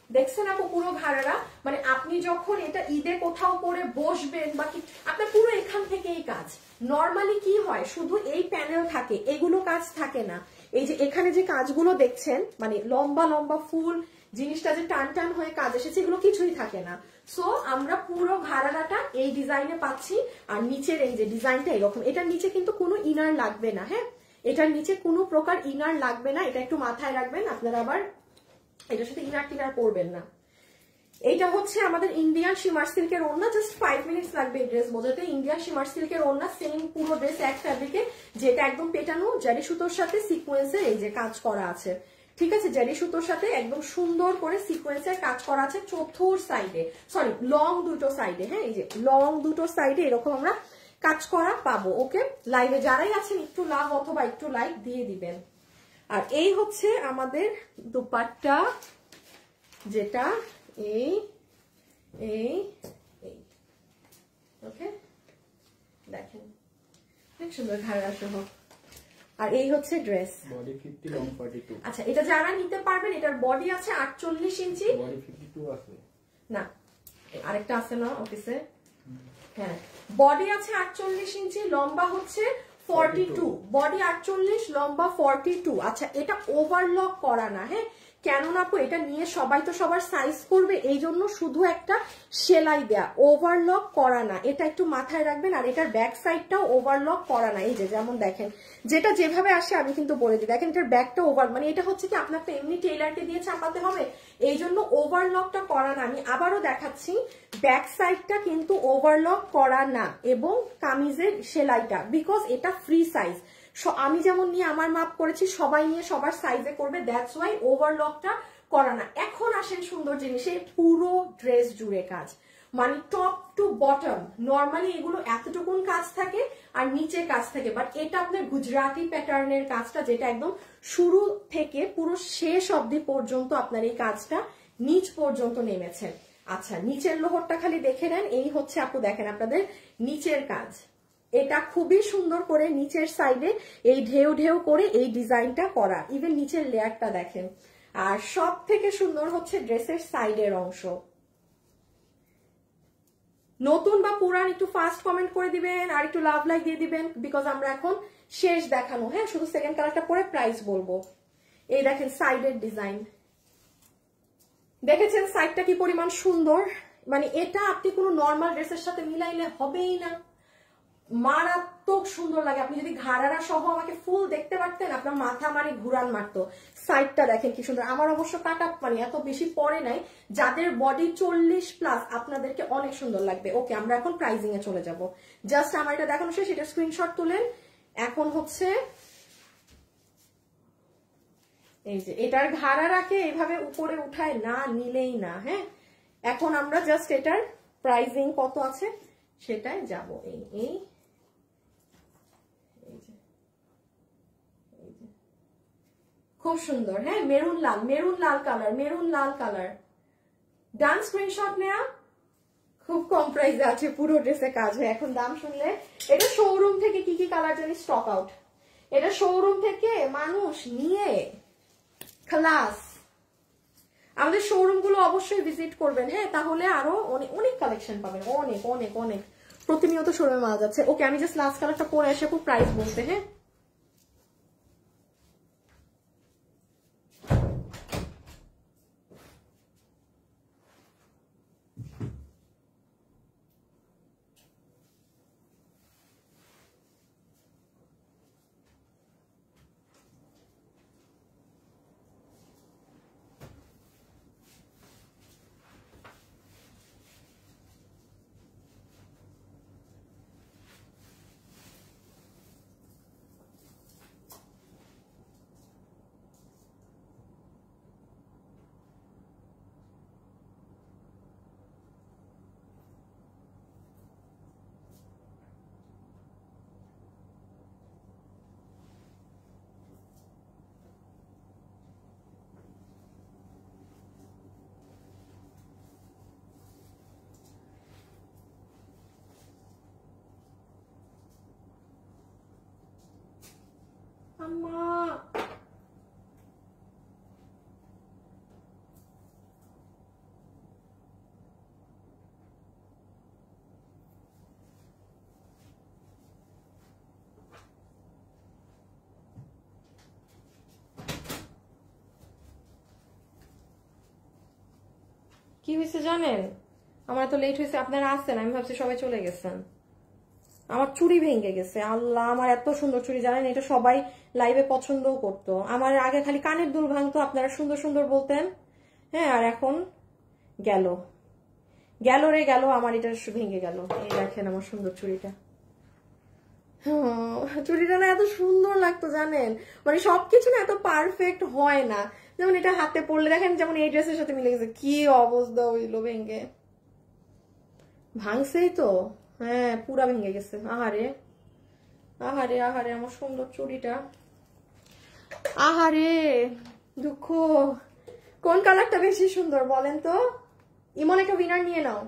দেখছেন আপু পুরো ঘাড়ারা, মানে আপনি যখন এটা ঈদে কোথাও পরে বসবেন বা কি, আপনার পুরো এখান থেকেই কাজ। নর্মালি কি হয়, শুধু এই প্যানেল থাকে, এগুলো কাজ থাকে না। এই যে এখানে যে কাজগুলো দেখছেন, মানে লম্বা লম্বা ফুল জিনিসটা যে টান টান হয়ে কাজ এসেছে, এগুলো কিছুই থাকে না। সো আমরা পুরো ঘাড়ারাটা এই ডিজাইনে পাচ্ছি। আর নিচের এই যে ডিজাইনটা এরকম, এটার নিচে কিন্তু কোনো ইনার লাগবে না। হ্যাঁ, এটার নিচে কোনো প্রকার ইনার লাগবে না, এটা একটু মাথায় রাখবেন। আপনারা আবার এটার সাথে ইনার টিনার পরবেন না। এইটা হচ্ছে আমাদের ইন্ডিয়ান শিমার সিল্কের ওড়না। জাস্ট 5 মিনিটস লাগবে এই ড্রেস বোঝাতে। ইন্ডিয়ান শিমার সিল্কের ওড়না, সেম পুরো ড্রেস এক ফ্যাব্রিকে, যেটা একদম পেটানো জারি সুতোর সাথে সিকোয়েন্সের এই যে কাজ করা আছে। ঠিক আছে, জারি সুতোর সাথে একদম সুন্দর করে সিকোয়েন্সের কাজ করা আছে চতুর সাইডে, সরি লং দুটো সাইডে। হ্যাঁ, এই যে লং দুটো সাইডে এরকম আমরা কাজ করা পাবো। ওকে, লাইভে যারাই আছেন একটু লাভ অথবা একটু লাইক দিয়ে দিবেন। আর এই হচ্ছে আমাদের দুপাট্টা, যেটা এই এই এই ওকে দেখেন অনেক সুন্দর ঘাড়া সহ। আর এই হচ্ছে ড্রেস, বডি 50 লং 42। আচ্ছা, এটা যারা নিতে পারবেন, এটার বডি আছে 48 ইঞ্চি, বডি 52 আছে না আরেকটা আছে না অফিসে, হ্যাঁ বডি আছে 48 ইঞ্চি, লম্বা হচ্ছে 42, বডি 48, লম্বা 42। আচ্ছা, এটা ওভারলক করা না। হ্যাঁ, কেননা আপু এটা নিয়ে সবাই তো সবার সাইজ করবে, এই জন্য শুধু একটা সেলাই দেয়া, ওভারলক করা না, এটা একটু মাথায় রাখবেন। আর এটার ব্যাক সাইডটাও ওভারলক করা না। এই যে যেমন দেখেন, যেটা যেভাবে আসে আমি কিন্তু বলে দিই, দেখেন এটার ব্যাকটা ওভার, মানে এটা হচ্ছে কি আপনাকে এমনি টেইলারকে দিয়ে চাপাতে হবে, এই জন্য ওভারলকটা করা না। আমি আবারও দেখাচ্ছি, ব্যাক সাইডটা কিন্তু ওভারলক করা না, এবং কামিজের সেলাইটা, বিকজ এটা ফ্রি সাইজ। আমি যেমন নিয়ে আমার মাপ করেছি, সবাই নিয়ে সবার সাইজে করবে, দ্যাটস ওয়াই ওভারলকটা করা না। এখন আসেন সুন্দর জিনিসে, পুরো ড্রেস জুড়ে কাজ, মানে টপ টু বটম। নর্মালি এগুলো এতটুকুন কাজ থাকে আর নিচে কাজ থাকে, বাট এটা আপনার গুজরাটি প্যাটার্নের কাজটা, যেটা একদম শুরু থেকে পুরো শেষ অবধি পর্যন্ত আপনার এই কাজটা নিচ পর্যন্ত নেমেছে। আচ্ছা, নিচের লোহরটা খালি দেখে নেন, এই হচ্ছে আপু দেখেন আপনাদের নিচের কাজ, এটা খুবই সুন্দর করে নিচের সাইডে এই ঢেউ ঢেউ করে এই ডিজাইনটা করা, ইভেন নিচের লেয়ারটা দেখেন। আর সব থেকে সুন্দর হচ্ছে ড্রেসের সাইডের অংশ। নতুন বা পুরান একটু ফাস্ট কমেন্ট করে দিবেন আর একটু লাভ লাইক দিয়ে দিবেন, বিকজ আমরা এখন শেষ দেখানো। হ্যাঁ, শুধু সেকেন্ড কালারটা পরে প্রাইস বলবো। এই দেখেন সাইডের ডিজাইন, দেখেছেন সাইডটা কি পরিমাণ সুন্দর, মানে এটা আপনি কোনো নর্মাল ড্রেসের সাথে মিলাইলে হবেই না, মারাত্মক সুন্দর লাগে। আপনি যদি ঘাড়ারা সহ আমাকে ফুল দেখতে পারতেন, আপনার মাথা মানে ঘুরান মারতো। সাইডটা দেখেন কি সুন্দর। আমার অবশ্য কাটা মানে এত বেশি পরে নাই, যাদের বডি 40+, আপনাদেরকে অনেক সুন্দর লাগবে। ওকে, আমরা এখন প্রাইজিং এ চলে যাব। জাস্ট আমার এটা দেখানো শেষ, এটা স্ক্রিনশট তুলেন। এখন হচ্ছে এই যে এটার ঘাড়ারাকে এইভাবে উপরে উঠায় না নিলেই না। হ্যাঁ, এখন আমরা জাস্ট এটার প্রাইজিং কত আছে সেটাই যাব। এই খুব সুন্দর। হ্যাঁ, মেরুন লাল, মেরুন লাল কালার, মেরুন লাল কালার। ডান স্ক্রিনশট নেয়া। খুব কম প্রাইসে আছে, পুরো ড্রেসে কাজ হয়। এখন দাম শুনলে, এটা শোরুম থেকে কি কি কালার জানি স্টক আউট, এটা শোরুম থেকে মানুষ নিয়ে খালাস। আমাদের শোরুম গুলো অবশ্যই ভিজিট করবেন। হ্যাঁ, তাহলে আরো অনেক অনেক কালেকশন পাবেন, অনেক অনেক অনেক। প্রতিনিয়ত শোরুমে মাল যাচ্ছে। ওকে, আমি জাস্ট লাস্ট কালারটা পরে এসে খুব প্রাইস বলতে। হ্যাঁ, কি হয়েছে জানেন, আমার তো লেট হয়েছে, আপনারা আসছেন, আমি ভাবছি সবাই চলে গেছেন। আমার চুড়ি ভেঙে গেছে, আল্লাহ, আমার এত সুন্দর চুড়ি জানেন, এটা সবাই লাইভে পছন্দও করতো। আমার আগে খালি কানের দুল ভাঙতো, আপনারা সুন্দর সুন্দর বলতেন, হ্যাঁ, আর এখন গেল গেল রে গেল, আমার এটা ভেঙে গেল। এই দেখেন আমার সুন্দর চুড়িটা, চুড়িটা না এত সুন্দর লাগতো জানেন, মানে সবকিছু না এত পারফেক্ট হয় না। যেমন এটা হাতে পরলে দেখেন, যেমন এই ড্রেসের সাথে মিলে গেছে, কি অবস্থা হইলো ভেঙে, ভাঙছেই তো, হ্যাঁ পুরা ভেঙে গেছে। আহারে আহারে আহারে আমার সুন্দর চুড়িটা, আহারে দুঃখ। কোন কালারটা বেশি সুন্দর বলেন তো? ইমন একটা উইনার নিয়ে নাও,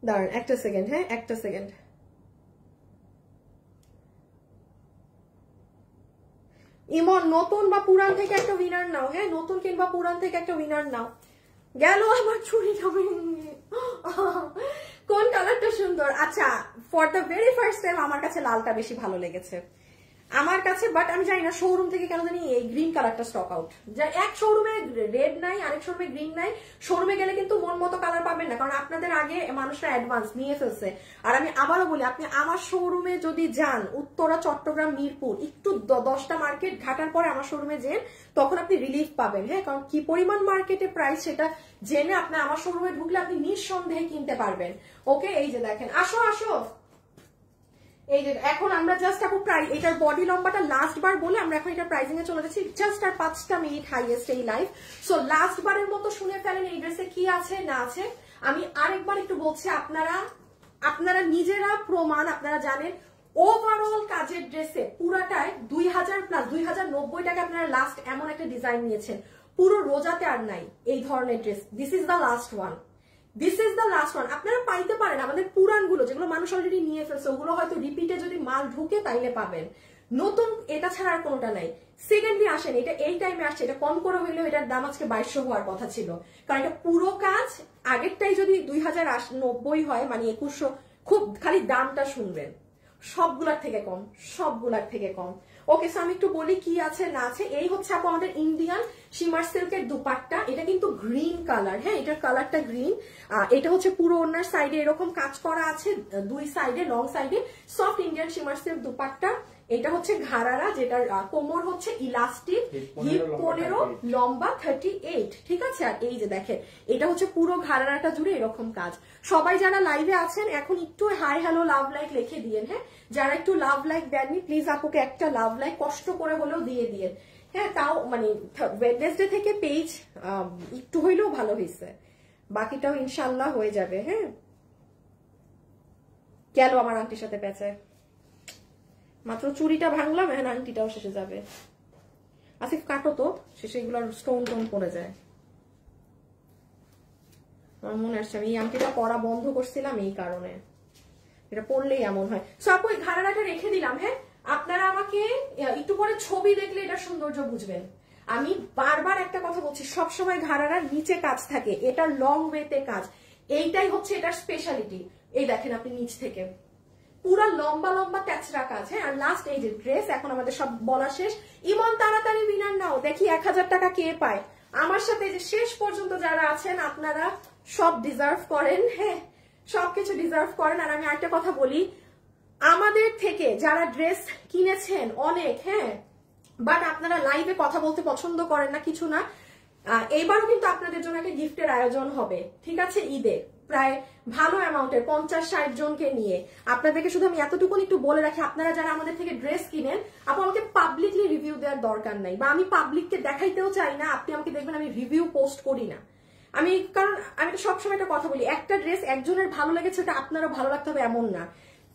দাঁড়ান একটা সেকেন্ড, হ্যাঁ একটা সেকেন্ড। ইমন নতুন বা পুরান থেকে একটা উইনার নাও, হ্যাঁ নতুন কিংবা পুরান থেকে একটা উইনার নাও। গেল আমার চুড়িটা ভেঙে। কোন কালারটা সুন্দর? আচ্ছা, for the very first time আমার কাছে লালটা বেশি ভালো লেগেছে আমার কাছে, বাট আমি জানি না শোরুম থেকে কেন জানি এই গ্রিন কালারটা স্টক আউট। এক শোরুমে রেড নাই, আরেক শোরুমে গ্রিন নাই। শোরুমে গেলে কিন্তু মন মতো কালার পাবেন না, কারণ আপনাদের আগে মানুষরা অ্যাডভান্স নিয়ে ফেলছে। আর আমি আবারও বলি, আপনি আমার শোরুমে যদি যান, উত্তরা, চট্টগ্রাম, মিরপুর, একটু 10টা মার্কেট ঘাটার পরে আমার শোরুমে যান, তখন আপনি রিলিফ পাবেন। হ্যাঁ, কারণ কি পরিমাণ মার্কেটে প্রাইস সেটা জেনে আপনি আমার শোরুমে ঢুকলে আপনি নিঃসন্দেহে কিনতে পারবেন। ওকে, এই যে দেখেন, আসো আসো, এই যে এখন আমরা জাস্ট আপু প্রাইস, এটার বডি লম্বাটা লাস্ট বার বলে আমরা এখন এটার প্রাইসিং এ চলে যাচ্ছি। জাস্ট আর 5টা মিনিট হাইয়েস্ট এই লাইভ। সো লাস্ট বারের মতো শুনে ফেলেন এই ড্রেসে কি আছে না আছে। আমি আরেকবার একটু বলছি, আপনারা নিজেরা প্রমাণ, আপনারা জানেন ওভারঅল কাজের ড্রেসে পুরাটায় 2000 প্লাস 2090 টাকা আপনারা লাস্ট এমন একটা ডিজাইন নিয়েছেন। পুরো রোজাতে আর নাই এই ধরনের dress. This is the last one, this is the last one. আপনারা পাইতে পারেন আমাদের পুরানগুলো, যেগুলো মানুষ অলরেডি নিয়ে ফেলছে, ওগুলো হয়তো রিপিটে যদি মাল ঢুকে তাইলে পাবেন। নতুন এটা ছাড়া আর কোনোটা নাই। সেকেন্ডলি আসেন, এটা এই টাইমে আসছে, এটা কম করে হইলেও এটার দাম আজকে 2200 হওয়ার কথা ছিল, কারণ এটা পুরো কাজ। আগেরটাই যদি 2090 হয়, মানে 2100, খুব খালি দামটা শুনবেন, সবগুলার থেকে কম, সবগুলার থেকে কম। ওকে, সো আমি একটু বলি কি আছে না আছে। এই হচ্ছে আপু আমাদের ইন্ডিয়ান শিমার সিল্কের দুপাট্টা, এটা কিন্তু গ্রিন কালার, হ্যাঁ এটার কালারটা গ্রিন। এটা হচ্ছে পুরো ওনার সাইডে এরকম কাজ করা আছে, দুই সাইডে লং সাইডে soft Indian shimmer silk dupatta. এটা হচ্ছে ঘাড়ারা, যেটার কোমর হচ্ছে ইলাস্টিক, হিপ 15, লম্বা 38, ঠিক আছে। আর এই যে দেখেন, এটা হচ্ছে পুরো ঘাড়ারাটা জুড়ে এরকম কাজ। সবাই যারা লাইভে আছেন এখন একটু হাই হ্যালো লাভ লাইক লিখে দিয়েন, হ্যাঁ যারা একটু লাভ লাইক দেননি প্লিজ আপুকে একটা লাভ লাইক কষ্ট করে হলেও দিয়ে দিয়েন, হ্যাঁ তাও মানে ওয়েডনেসডে থেকে পেজ একটু হইলেও ভালো হয়েছে, বাকিটাও ইনশাল্লাহ হয়ে যাবে। হ্যাঁ, গেল আমার আন্টির সাথে পেঁচায়, মাত্র চুড়িটা ভাঙলাম, এখন আংটিটাও শেষে যাবে। আসিফ কাটো তো, শেষে এগুলো স্টোন টোন পড়ে যায়। আমার মনে আসছে আমি এই আংটিটা পরা বন্ধ করছিলাম এই কারণে, এটা পড়লেই এমন হয়। সো আপু এই ঘাড়াটা রেখে দিলাম। হ্যাঁ, আপনারা আমাকে একটু পরে ছবি দেখলে এটা সৌন্দর্য বুঝবেন। আমি বারবার একটা কথা বলছি, সবসময় ঘাড়ার নিচে কাজ থাকে, এটা লং ওয়েতে কাজ, এইটাই হচ্ছে এটার স্পেশালিটি। এই দেখেন আপনি নিচ থেকে পুরা লম্বা লম্বা ট্যাচরা কাজ। হ্যাঁ, আর লাস্ট এই যে ড্রেস, এখন আমাদের সব বলা শেষ। ইমন তাড়াতাড়ি উইনার নাও, দেখি 1000 টাকা কে পায়। আমার সাথে যে শেষ পর্যন্ত যারা আছেন আপনারা সব ডিজার্ভ করেন, হ্যাঁ সবকিছু ডিজার্ভ করেন। আর আমি আরেকটা কথা বলি, আমাদের থেকে যারা ড্রেস কিনেছেন অনেক, হ্যাঁ বাট আপনারা লাইভে কথা বলতে পছন্দ করেন না, কিছু না, এইবারও কিন্তু আপনাদের জন্য একটা গিফটের আয়োজন হবে, ঠিক আছে, ঈদে প্রায় ভালো অ্যামাউন্টের 50-60 জনকে নিয়ে। আপনাদেরকে শুধু আমি এতটুকুন একটু বলে রাখি, আপনারা যারা আমাদের থেকে ড্রেস কিনেন, আপু আমাকে পাবলিকলি রিভিউ দেওয়ার দরকার নাই, বা আমি পাবলিককে দেখাইতেও চাই না। আপনি আমাকে দেখবেন আমি রিভিউ পোস্ট করি না, কারণ আমি সবসময় একটা কথা বলি, একটা ড্রেস একজনের ভালো লেগেছে ওটা আপনারও ভালো লাগতে হবে এমন না।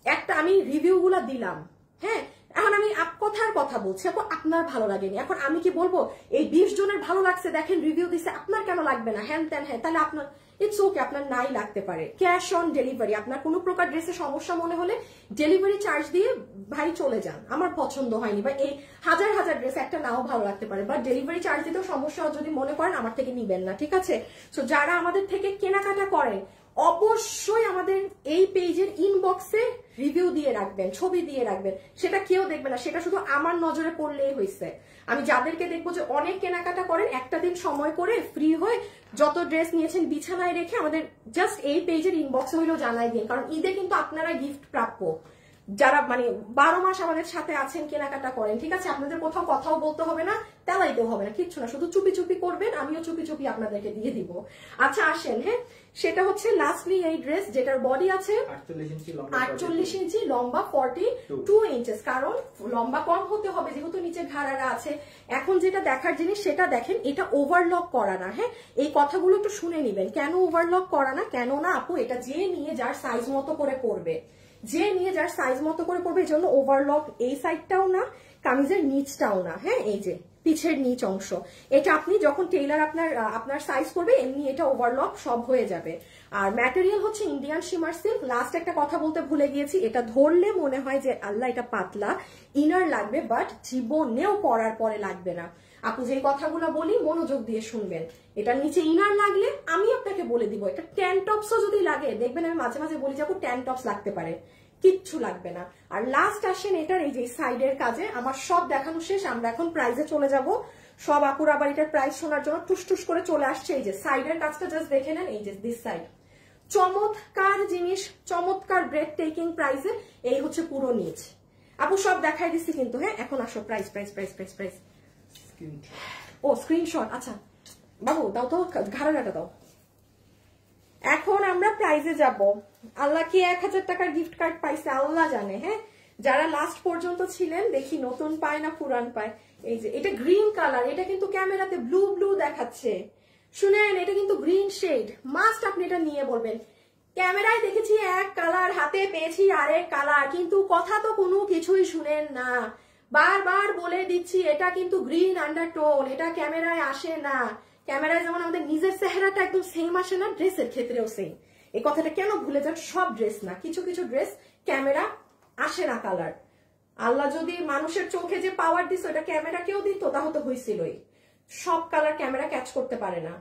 একটা আমি রিভিউ গুলা দিলাম, হ্যাঁ এখন আমি কথার কথা বলছি, আপু আপনার ভালো লাগেনি, এখন আমি কি বলবো এই 20 জনের ভালো লাগছে দেখেন রিভিউ দিছে, আপনার কেন লাগবে না, হ্যান ত্যান, হ্যাঁ তাহলে আপনার ইটস ওকে, আপনার নাই লাগতে পারে। ক্যাশ অন ডেলিভারি, আপনার কোনো প্রকার ড্রেসের সমস্যা মনে হলে ডেলিভারি চার্জ দিয়ে ভাই চলে যান, আমার পছন্দ হয়নি, বা এই হাজার হাজার ড্রেস একটা নাও ভালো লাগতে পারে, বা ডেলিভারি চার্জ দিতেও সমস্যা যদি মনে করেন আমার থেকে নিবেন না, ঠিক আছে। সো যারা আমাদের থেকে কেনাকাটা করেন অবশ্যই আমাদের এই পেজের ইনবক্সে রিভিউ দিয়ে রাখবেন, ছবি দিয়ে রাখবেন। সেটা কেউ দেখবে না, সেটা শুধু আমার নজরে পড়লেই হয়েছে। আমি যাদেরকে দেখবো যে অনেক কেনাকাটা করেন, একটা দিন সময় করে ফ্রি হয়ে যত ড্রেস নিয়েছেন বিছানায় রেখে আমাদের জাস্ট এই পেজের ইনবক্সে হইলেও জানাই দিন, কারণ ঈদে কিন্তু আপনারা গিফট প্রাপ্য, যারা মানে 12 মাস আমাদের সাথে আছেন, কেনাকাটা করেন, ঠিক আছে? আপনাদের কোথাও কথাও বলতে হবে না, তেলাইতেও হবে না, কিচ্ছু না, শুধু চুপি চুপি করবেন, আমিও চুপি চুপি আপনাদেরকে দিয়ে দিব। আচ্ছা আসেন, হ্যাঁ, সেটা হচ্ছে লাস্টলি এই ড্রেস যেটার বডি আছে 48 ইঞ্চি, লম্বা 42 ইঞ্চেস, কারণ লম্বা কম হতে হবে যেহেতু নিচে ঘাড়ারা আছে। এখন যেটা দেখার জিনিস সেটা দেখেন, এটা ওভারলক করা না। হ্যাঁ, এই কথাগুলো একটু শুনে নিবেন, কেন ওভারলক করা না, কেন না আপু এটা যে নিয়ে যার সাইজ মতো করে পরবে, যে নিয়ে যার সাইজ মতো করে পরবে, এই জন্য ওভারলক এই সাইডটাও না, কামিজের নিচটাও না। হ্যাঁ, এই যে পিছের নিচ অংশ, এটা আপনি যখন টেইলার আপনার সাইজ করবে এমনি এটা ওভারলক সব হয়ে যাবে। আর ম্যাটেরিয়াল হচ্ছে ইন্ডিয়ান শিমার সিল্ক। লাস্ট একটা কথা বলতে ভুলে গিয়েছি, এটা ধরলে মনে হয় যে আল্লাহ এটা পাতলা, ইনার লাগবে, বাট জীবনেও পরার পরে লাগবে না। আপু যে কথাগুলো বলি মনোযোগ দিয়ে শুনবেন। এটা নিচে ইনার লাগলে আমি আপনাকে বলে দিব, এটা ট্যান টপসও যদি লাগে, দেখবেন আমি মাঝে মাঝে বলি যাবো ট্যান টপস লাগতে পারে, কিচ্ছু লাগবে না। আর লাস্ট আসেন এটার এই যে সাইডের কাজে। আমার সব দেখানো শেষ, আমরা এখন প্রাইজে চলে যাব। সব আপুর আবার এটার প্রাইস শোনার জন্য টুসটুস করে চলে আসছে। এই যে সাইডের কাজটা জাস্ট দেখে নেন, এই যে দিস সাইড, চমৎকার জিনিস, চমৎকার ব্রেড টেকিং প্রাইসে। এই হচ্ছে পুরো নিচ। আপু সব দেখাই দিচ্ছি কিন্তু, হ্যাঁ, এখন আসো price price price price price ও স্ক্রিনশট। আচ্ছা বাবু দাও তো, ঘাড়াটা দাও। এখন আমরা প্রাইজে যাব। আল্লাহ কি 1000 টাকার গিফট কার্ড পাইছে আল্লাহ জানে। হ্যাঁ, যারা লাস্ট পর্যন্ত ছিলেন, দেখি নতুন পায় না পুরান পায়। এই যে এটা গ্রিন কালার, এটা কিন্তু ক্যামেরাতে ব্লু ব্লু দেখাচ্ছে, শুনেন এটা কিন্তু গ্রিন শেড। মাস্ট আপনি এটা নিয়ে বলবেন, ক্যামেরায় দেখেছি এক কালার, হাতে পেয়েছি আরেক কালার, কিন্তু কথা তো কোনো কিছুই শুনেন না। বারবার বলে দিচ্ছি এটা কিন্তু গ্রিন আন্ডারটোন, এটা ক্যামেরায় আসে না। ক্যামেরায় যেমন আমাদের নিজের চেহারাটা একদম সেম আসে না, ড্রেসের ক্ষেত্রেও সেম। এই কথাটা কেন ভুলে যান, সব ড্রেস না, কিছু কিছু ড্রেস ক্যামেরা আসে না কালার। আল্লাহ যদি মানুষের চোখে যে পাওয়ার দিত এটা ক্যামেরা কেউ দিত, তাহলে তো হয়েছিলই। সব কালার ক্যামেরা ক্যাচ করতে পারে না।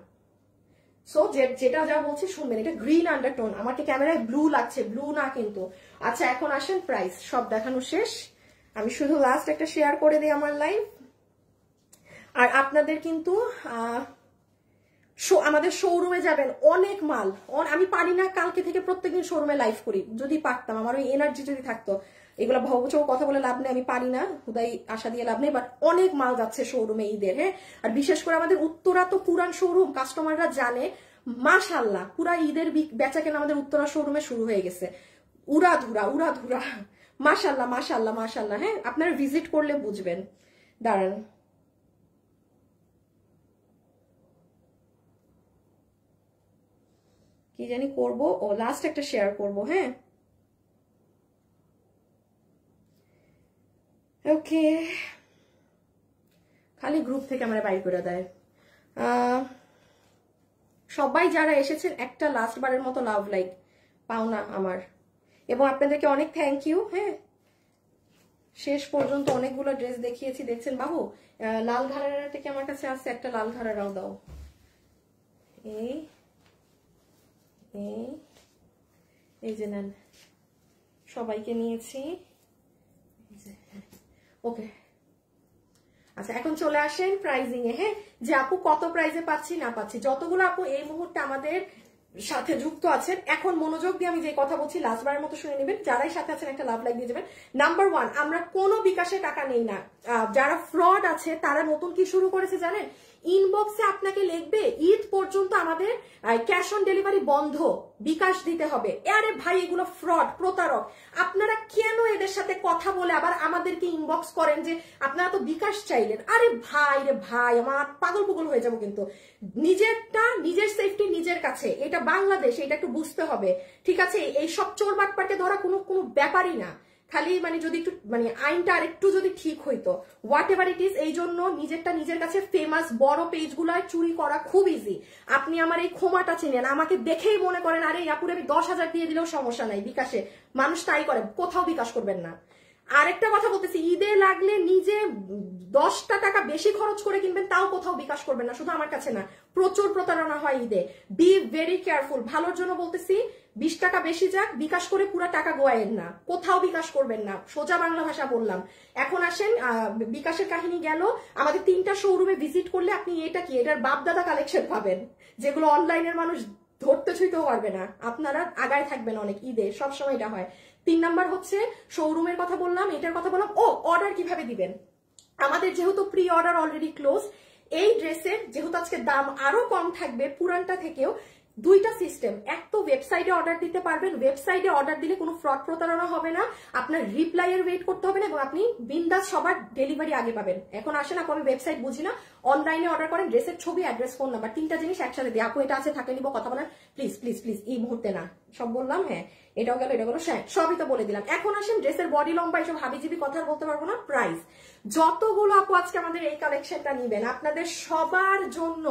সো যেটা যা বলছি শুনবেন, এটা গ্রিন আন্ডারটোন, আমাকে ক্যামেরায় ব্লু লাগছে, ব্লু না কিন্তু। আচ্ছা এখন আসেন প্রাইস, সব দেখানো শেষ, আমি শুধু লাস্ট একটা শেয়ার করে দিই আমার লাইভ। আর আপনাদের কিন্তু আমাদের শোরুমে যাবেন, অনেক মাল। আমি পারি না কালকে থেকে প্রত্যেকদিন শোরুমে লাইভ করি, যদি পারতাম, আমার ওই এনার্জি যদি থাকতো। এগুলো ভবচৌ কথা বলে লাভ নেই, আমি পারি না, হুদাই আশা দিয়ে লাভ নেই, বাট অনেক মাল যাচ্ছে শোরুমে ঈদের। হ্যাঁ, আর বিশেষ করে আমাদের উত্তরা তো পুরান শোরুম, কাস্টমাররা জানে মাশাআল্লাহ, পুরা ঈদের বেচা কেনা আমাদের উত্তরা শোরুমে শুরু হয়ে গেছে, উড়াধুরা উড়াধুরা, মাশাআল্লাহ মাশাআল্লাহ মাশাআল্লাহ। হ্যাঁ, আপনারা ভিজিট করলে বুঝবেন। দাঁড়ান, কি জানি করবো, ও লাস্ট একটা শেয়ার করবো। হ্যাঁ, ওকে, খালি গ্রুপ থেকে আমরা বাইর করে দেয়। সবাই যারা এসেছেন একটা লাস্ট বারের মতো লাভ লাইক পাওনা আমার, এবং আপনাদেরকে অনেক থ্যাংক ইউ। হ্যাঁ, শেষ পর্যন্ত অনেকগুলো ড্রেস দেখিয়েছি, দেখছেন বাবু। লাল ঘাড়ারা থেকে আমার কাছে আসছে, একটা লাল ঘাড়ারাও দাও। এই যে নেন, সবাইকে নিয়েছি। ওকে, আচ্ছা এখন চলে আসেন প্রাইজিং এ। হ্যাঁ, যে আপু কত প্রাইজে পাচ্ছি না পাচ্ছি, যতগুলো আপু এই মুহূর্তে আমাদের সাথে যুক্ত আছেন, এখন মনোযোগ দিয়ে আমি যে কথা বলছি লাস্টবারের মতো শুনে নেবেন। যারাই সাথে আছেন একটা লাভ লাইক দিয়ে যাবেন। নাম্বার 1, আমরা কোনো বিকাশে টাকা নেই না। যারা ফ্রড আছে তারা নতুন কি শুরু করেছে জানেন, ইনবক্সে আপনাকে লিখবে ঈদ পর্যন্ত আমাদের ক্যাশ অন ডেলিভারি বন্ধ, বিকাশ দিতে হবে। আরে ভাই, এগুলো ফ্রড, প্রতারক। আপনারা কেন এদের সাথে কথা বলে আবার আমাদেরকে ইনবক্স করেন যে আপনারা তো বিকাশ চাইলেন? আরে ভাই রে ভাই, আমার পাগল পুগল হয়ে যাবো। কিন্তু নিজেরটা, নিজের সেফটি নিজের কাছে, এটা বাংলাদেশ, এটা একটু বুঝতে হবে, ঠিক আছে? এই সব চোর বাটপাটকে ধরা কোনো ব্যাপারই না। খালি মানে যদি একটু মানে আইনটা আর একটু যদি ঠিক হইতো, হোয়াট এভার ইট ইজ। এই জন্য নিজেরটা নিজের কাছে ফেমাস বড় পেজগুলোয় চুরি করা খুব ইজি। আপনি আমার এই ক্ষমাটা চিনেন, আমাকে দেখেই মনে করেন আরে আপুরে আমি 10,000 দিয়ে দিলেও সমস্যা নাই বিকাশে, মানুষ তাই করে, কোথাও বিকাশ করবেন না। আরেকটা কথা বলতেছি, ঈদে লাগলে নিজে 10টা টাকা বেশি খরচ করে কিনবেন, তাও কোথাও বিকাশ করবেন না, শুধু আমার কাছে না, প্রচুর প্রতারণা হয় ঈদে। বি ভেরি কেয়ারফুল, ভালোর জন্য বলতেছি। 20 টাকা বেশি যাক, বিকাশ করে পুরো টাকা গোয়ায়েন না, কোথাও বিকাশ করবেন না, সোজা বাংলা ভাষা বললাম। এখন আসেন, বিকাশের কাহিনী গেল। আমাদের 3টা শোরুমে ভিজিট করলে আপনি এটা কি, এটার বাপদাদা কালেকশন পাবেন, যেগুলো অনলাইনের মানুষ ধরতে ছুঁইতেও পারবে না। আপনারা আগায় থাকবেন অনেক ঈদে, সবসময় এটা হয়। 3 নাম্বার হচ্ছে শোরুমের কথা বললাম, এটার কথা বললাম। ও, অর্ডার কিভাবে দিবেন? আমাদের যেহেতু প্রি অর্ডার অলরেডি ক্লোজ, এই ড্রেসের যেহেতু আজকে দাম আরো কম থাকবে পুরানটা থেকেও, 2টা সিস্টেম। এক তো ওয়েবসাইটে অর্ডার দিতে পারবেন, ওয়েবসাইটে অর্ডার দিলে কোনো ফ্রড প্রতারণা হবে না, আপনার রিপ্লাইয়ের ওয়েট করতে হবে না, এবং আপনি বিন্দাস সবার ডেলিভারি আগে পাবেন। এখন আসেন আপু, আমি ওয়েবসাইট বুঝি না, অনলাইনে অর্ডার করেন, ড্রেসের ছবি, অ্যাড্রেস, ফোন নাম্বার, 3টা জিনিস একসাথে দিই। আপু এটা আছে, থাকলে নিবো, কথা বলেন প্লিজ প্লিজ প্লিজ, এই মুহূর্তে না, সব বললাম। হ্যাঁ, এটাও গেল, এটা গেল, সবই তো বলে দিলাম। এখন আসেন ড্রেসের বডি লম্বা, এসব হাবিজিবি কথা বলতে পারবো না। প্রাইস, যতগুলো আপু আজকে আমাদের এই কালেকশনটা নিবেন, আপনাদের সবার জন্য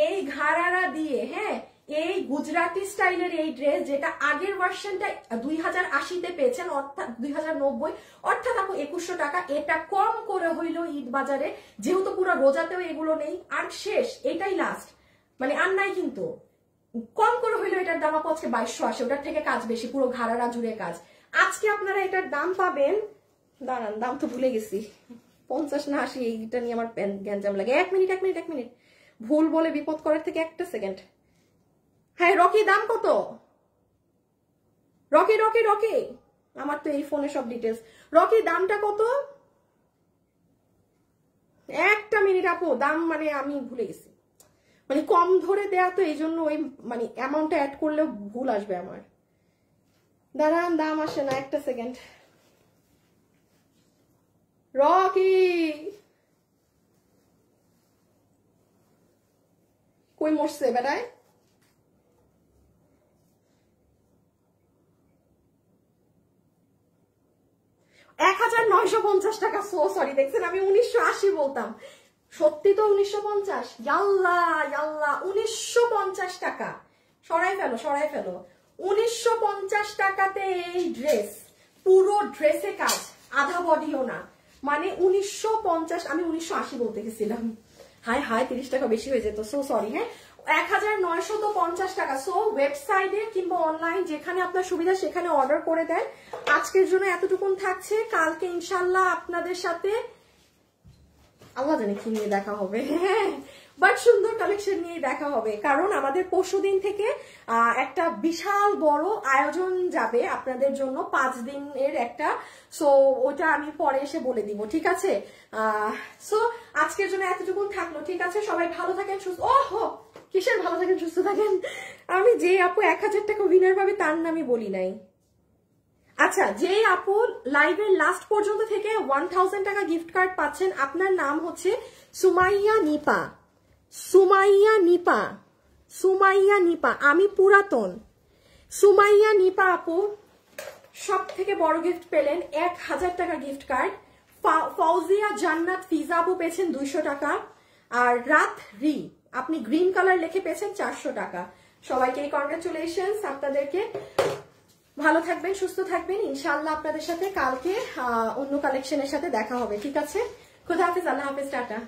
এই ঘাড়ারা দিয়ে, হ্যাঁ, এই গুজরাটি স্টাইলের এই ড্রেস, যেটা আগের ভার্সনটা 2080-তে পেয়েছেন, অর্থাৎ 2090, অর্থাৎ আপু 2100 টাকা। এটা কম করে হইলো ঈদ বাজারে, যেহেতু পুরো রোজাতেও এগুলো নেই, আর শেষ, এটাই লাস্ট, মানে আর নাই। কিন্তু কম করে হইলো এটার দাম আপু আজকে 2280, ওটার থেকে কাজ বেশি, পুরো ঘাড়ারা জুড়ে কাজ। আজকে আপনারা এটার দাম পাবেন, দাঁড়ান, দাম তো ভুলে গেছি, 50 না 80, এইটা নিয়ে আমার গ্যাঞ্জাম লাগে। এক মিনিট, ভুল বলে বিপদ করার থেকে একটা সেকেন্ড। হ্যাঁ, রকি দাম কত? রকি, আমার তো এই ফোনে সব ডিটেলস। রকি দামটা কত? একটা মিনিট আপু, দাম মানে আমি ভুলে গেছি, মানে কম ধরে দেয়া তো, এই জন্য ওই মানে অ্যামাউন্টটা অ্যাড করলেও ভুল আসবে আমার। দাঁড়ান, দাম আসে না, একটা সেকেন্ড। রকি কই মরছে বেটায়? 1950 টাকা। সো সরি, দেখছেন আমি 1980 বলতাম, সত্যি তো 1950। ইয়াল্লা 1950 টাকা, সরাই ফেলো। 1950 টাকাতে এই ড্রেস, পুরো ড্রেসে কাজ, আধা বডিও না, মানে 1950, আমি 1980 বলতে গেছিলাম। হাই 30 টাকা বেশি হয়ে যেত, সো সরি। হ্যাঁ, 1950 টাকা। সো ওয়েবসাইটে কিংবা অনলাইন যেখানে আপনার সুবিধা সেখানে অর্ডার করে দেন। আজকের জন্য এতটুকুন থাকছে, কালকে ইনশাল্লাহ আপনাদের সাথে আল্লাহ জানে কি নিয়ে দেখা হবে, হ্যাঁ, বাট সুন্দর কালেকশন নিয়ে দেখা হবে, কারণ আমাদের পরশুদিন থেকে একটা বিশাল বড় আয়োজন যাবে আপনাদের জন্য, 5 দিনের একটা। সো ওটা আমি পরে এসে বলে দিব, ঠিক আছে? সো আজকের জন্য এতটুকুন থাকলো, ঠিক আছে? সবাই ভালো থাকেন, সুস্থ। ওহো, কিসের ভালো থাকেন সুস্থ থাকেন? আমি যে আপু 1000 টাকা উইনার পাবে তার নামই বলি নাই। আচ্ছা, যে আপু লাইভের লাস্ট পর্যন্ত থেকে 1000 টাকা গিফট কার্ড পাচ্ছেন, আপনার নাম হচ্ছে সুমাইয়া নিপা। আমি পুরাতন সুমাইয়া নিপা আপু সব থেকে বড় গিফট পেলেন, 1000 টাকা গিফট কার্ড। ফৌজিয়া জান্নাত ফিজা আপু পেয়েছেন 200 টাকা, আর রাত রি আপনি গ্রিন কালার লিখে পেয়েছেন 400 টাকা। সবাইকে কংগ্রাচুলেশনস আপনাদেরকে। ভালো থাকবেন, সুস্থ থাকবেন, ইনশাআল্লাহ আপনাদের সাথে কালকে অন্য কালেকশনের সাথে দেখা হবে, ঠিক আছে? খুদা হাফেজ, আল্লাহ হাফেজ, টাটা।